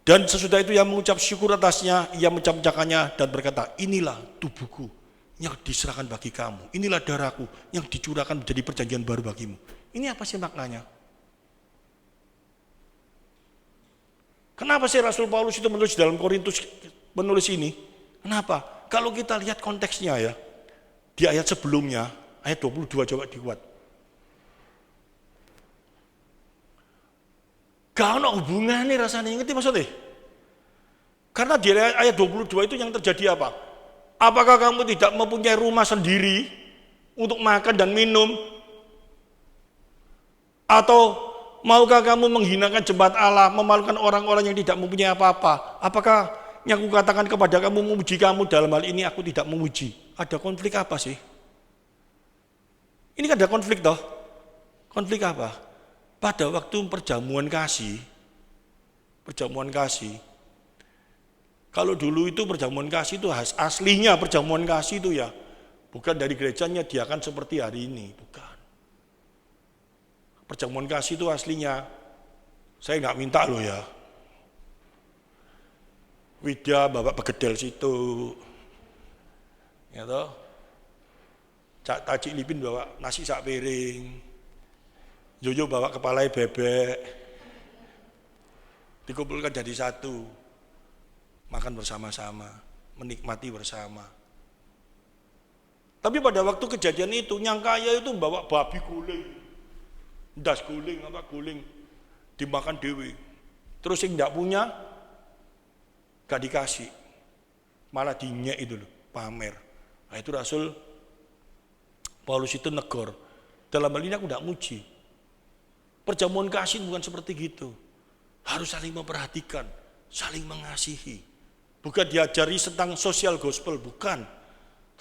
dan sesudah itu ia mengucap syukur atasnya, ia mencam-cakannya dan berkata, inilah tubuhku yang diserahkan bagi kamu, inilah darahku yang dicurahkan menjadi perjanjian baru bagimu. Ini apa sih maknanya? Kenapa sih Rasul Paulus itu menulis dalam Korintus, menulis ini? Kenapa? Kalau kita lihat konteksnya ya, di ayat sebelumnya, ayat 22 coba dikuat. Gak ada hubungannya rasanya, ngerti maksudnya? Karena di ayat 22 itu yang terjadi apa? Apakah kamu tidak mempunyai rumah sendiri untuk makan dan minum? Atau maukah kamu menghinakan jemaat Allah, memalukan orang-orang yang tidak mempunyai apa-apa? Apakah yang aku katakan kepada kamu memuji kamu, dalam hal ini aku tidak memuji? Ada konflik apa sih? Ini kan ada konflik toh? Konflik apa? Pada waktu perjamuan kasih, kalau dulu itu perjamuan kasih itu aslinya perjamuan kasih itu ya, bukan dari gerejanya dia kan seperti hari ini, bukan. Perjamuan kasih itu aslinya, saya nggak minta loh ya, Wida bawa begedel situ, ya toh, Cak Taji Lipin bawa nasi sak piring, Yoyo bawa kepala bebek, dikumpulkan jadi satu, makan bersama-sama, menikmati bersama. Tapi pada waktu kejadian itu, yang kaya itu bawa babi guling, das guling, guling, dimakan dewi. Terus yang tidak punya, gak dikasih, malah dinyek itu loh, pamer. Nah itu Rasul Paulus itu negor, dalam hal ini aku tidak muji. Perjamuan kasih bukan seperti gitu, harus saling memperhatikan, saling mengasihi. Bukan diajari tentang sosial gospel, bukan.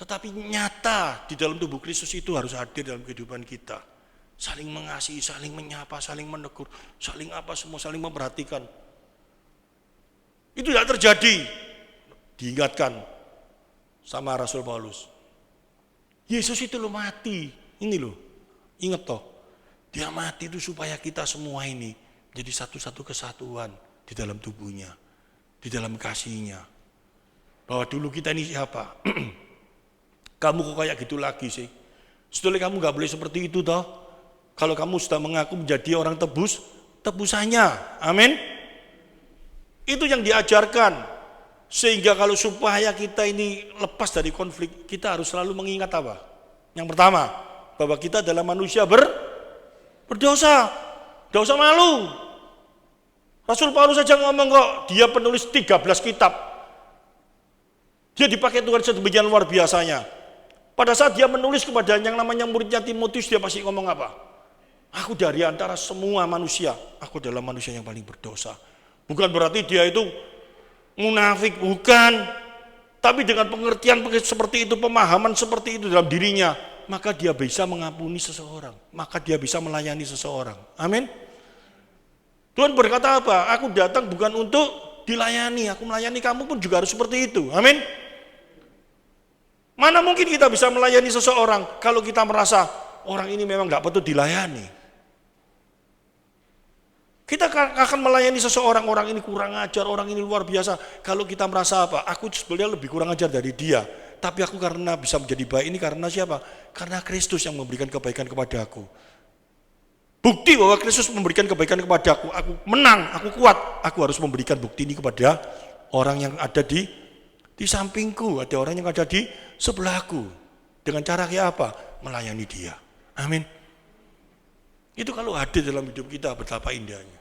Tetapi nyata di dalam tubuh Kristus itu harus hadir dalam kehidupan kita. Saling mengasihi, saling menyapa, saling menegur, saling apa semua, saling memperhatikan. Itu tidak terjadi. Diingatkan sama Rasul Paulus. Yesus itu loh mati. Ini loh, ingat toh. Dia mati itu supaya kita semua ini jadi satu-satu kesatuan di dalam tubuhnya, di dalam kasihnya. Bahwa dulu kita ini siapa? Kamu kok kayak gitu lagi sih? Sebetulnya kamu gak boleh seperti itu toh. Kalau kamu sudah mengaku menjadi orang tebus, tebusannya. Amin. Itu yang diajarkan. Sehingga kalau supaya kita ini lepas dari konflik, kita harus selalu mengingat apa? Yang pertama, bahwa kita adalah manusia berdosa. Tidak usah malu. Rasul Paulus saja ngomong kok, dia penulis 13 kitab. Dia dipakai Tuhan sedemikian luar biasanya. Pada saat dia menulis kepada yang namanya muridnya Timotius, dia pasti ngomong apa? Aku dari antara semua manusia, aku adalah manusia yang paling berdosa. Bukan berarti dia itu munafik, bukan. Tapi dengan pengertian seperti itu, pemahaman seperti itu dalam dirinya, maka dia bisa mengampuni seseorang, maka dia bisa melayani seseorang. Amin. Tuhan berkata apa? Aku datang bukan untuk dilayani, aku melayani, kamu pun juga harus seperti itu. Amin. Mana mungkin kita bisa melayani seseorang kalau kita merasa orang ini memang gak patut dilayani. Kita akan melayani seseorang, orang ini kurang ajar, orang ini luar biasa. Kalau kita merasa apa? Aku sebenarnya lebih kurang ajar dari dia. Tapi aku karena bisa menjadi baik ini karena siapa? Karena Kristus yang memberikan kebaikan kepada aku. Bukti bahwa Kristus memberikan kebaikan kepada aku menang, aku kuat. Aku harus memberikan bukti ini kepada orang yang ada di sampingku. Ada orang yang ada di sebelahku. Dengan cara kayak apa? Melayani dia. Amin. Itu kalau hadir dalam hidup kita betapa indahnya.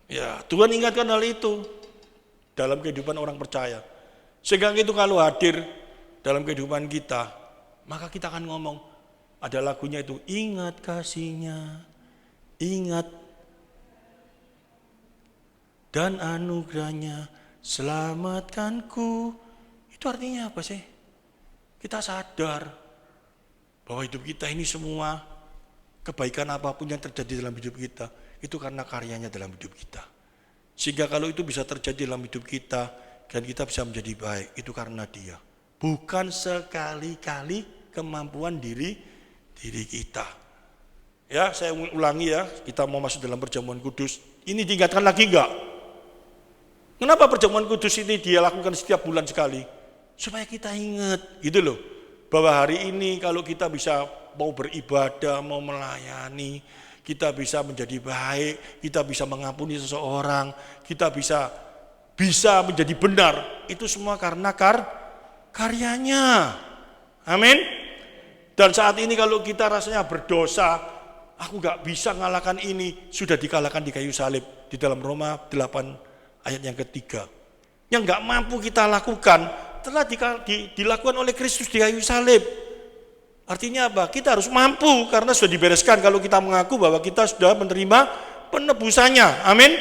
Ya, Tuhan ingatkan hal itu dalam kehidupan orang percaya. Sehingga itu kalau hadir dalam kehidupan kita, maka kita akan ngomong, ada lagunya itu, ingat kasihnya, ingat dan anugerahnya, selamatkanku. Itu artinya apa sih? Kita sadar bahwa hidup kita ini semua, kebaikan apapun yang terjadi dalam hidup kita, itu karena karyanya dalam hidup kita. Sehingga kalau itu bisa terjadi dalam hidup kita dan kita bisa menjadi baik, itu karena Dia. Bukan sekali-kali kemampuan diri kita. Ya, saya ulangi ya, kita mau masuk dalam perjamuan kudus. Ini diingatkan lagi enggak? Kenapa perjamuan kudus ini dia lakukan setiap bulan sekali? Supaya kita ingat, gitu loh. Bahwa hari ini kalau kita bisa mau beribadah, mau melayani, kita bisa menjadi baik, kita bisa mengampuni seseorang, kita bisa menjadi benar. Itu semua karena karyanya. Amin. Dan saat ini kalau kita rasanya berdosa, aku gak bisa ngalahkan ini, sudah dikalahkan di kayu salib. Di dalam Roma 8 ayat yang ketiga. Yang gak mampu kita lakukan, telah dilakukan oleh Kristus di kayu salib. Artinya apa? Kita harus mampu, karena sudah dibereskan kalau kita mengaku bahwa kita sudah menerima penebusannya. Amin.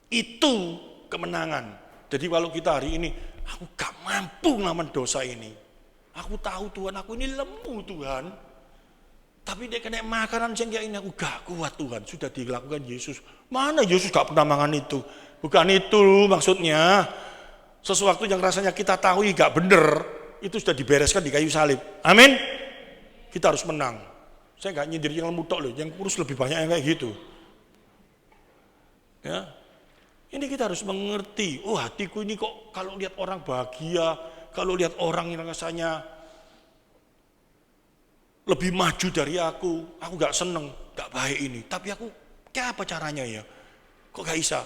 Itu kemenangan. Jadi kalau kita hari ini, aku gak mampu ngelawan dosa ini. Aku tahu Tuhan, aku ini lembu Tuhan. Tapi dia kena makanan yang kayak ini, aku gak kuat Tuhan. Sudah dilakukan Yesus. Mana Yesus gak pernah makan itu? Bukan itu maksudnya. Sesuatu yang rasanya kita tahu gak bener, itu sudah dibereskan di kayu salib. Amin. Kita harus menang. Saya gak nyindir yang lembu tok loh, yang kurus lebih banyak yang kayak gitu. Ya. Ini kita harus mengerti, oh hatiku ini kok kalau lihat orang bahagia, kalau lihat orang yang rasanya lebih maju dari aku gak seneng, gak baik ini. Tapi aku, kayak apa caranya ya? Kok gak bisa?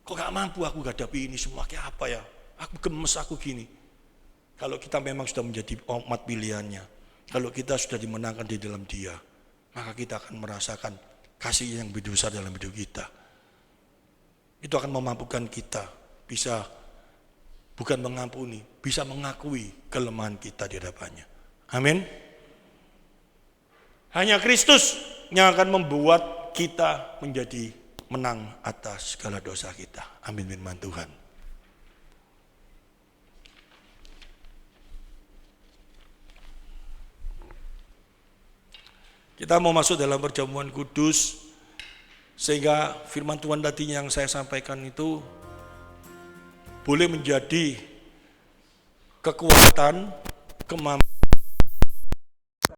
Kok gak mampu aku hadapi ini semua, kayak apa ya? Aku gemes, aku gini. Kalau kita memang sudah menjadi umat pilihannya, kalau kita sudah dimenangkan di dalam Dia, maka kita akan merasakan kasih yang lebih besar dalam hidup kita. Itu akan memampukan kita bisa bukan mengampuni, bisa mengakui kelemahan kita di hadapannya. Amin. Hanya Kristus yang akan membuat kita menjadi menang atas segala dosa kita. Amin, firman Tuhan. Kita mau masuk dalam perjamuan kudus, sehingga firman Tuhan tadi yang saya sampaikan itu boleh menjadi kekuatan, kemampuan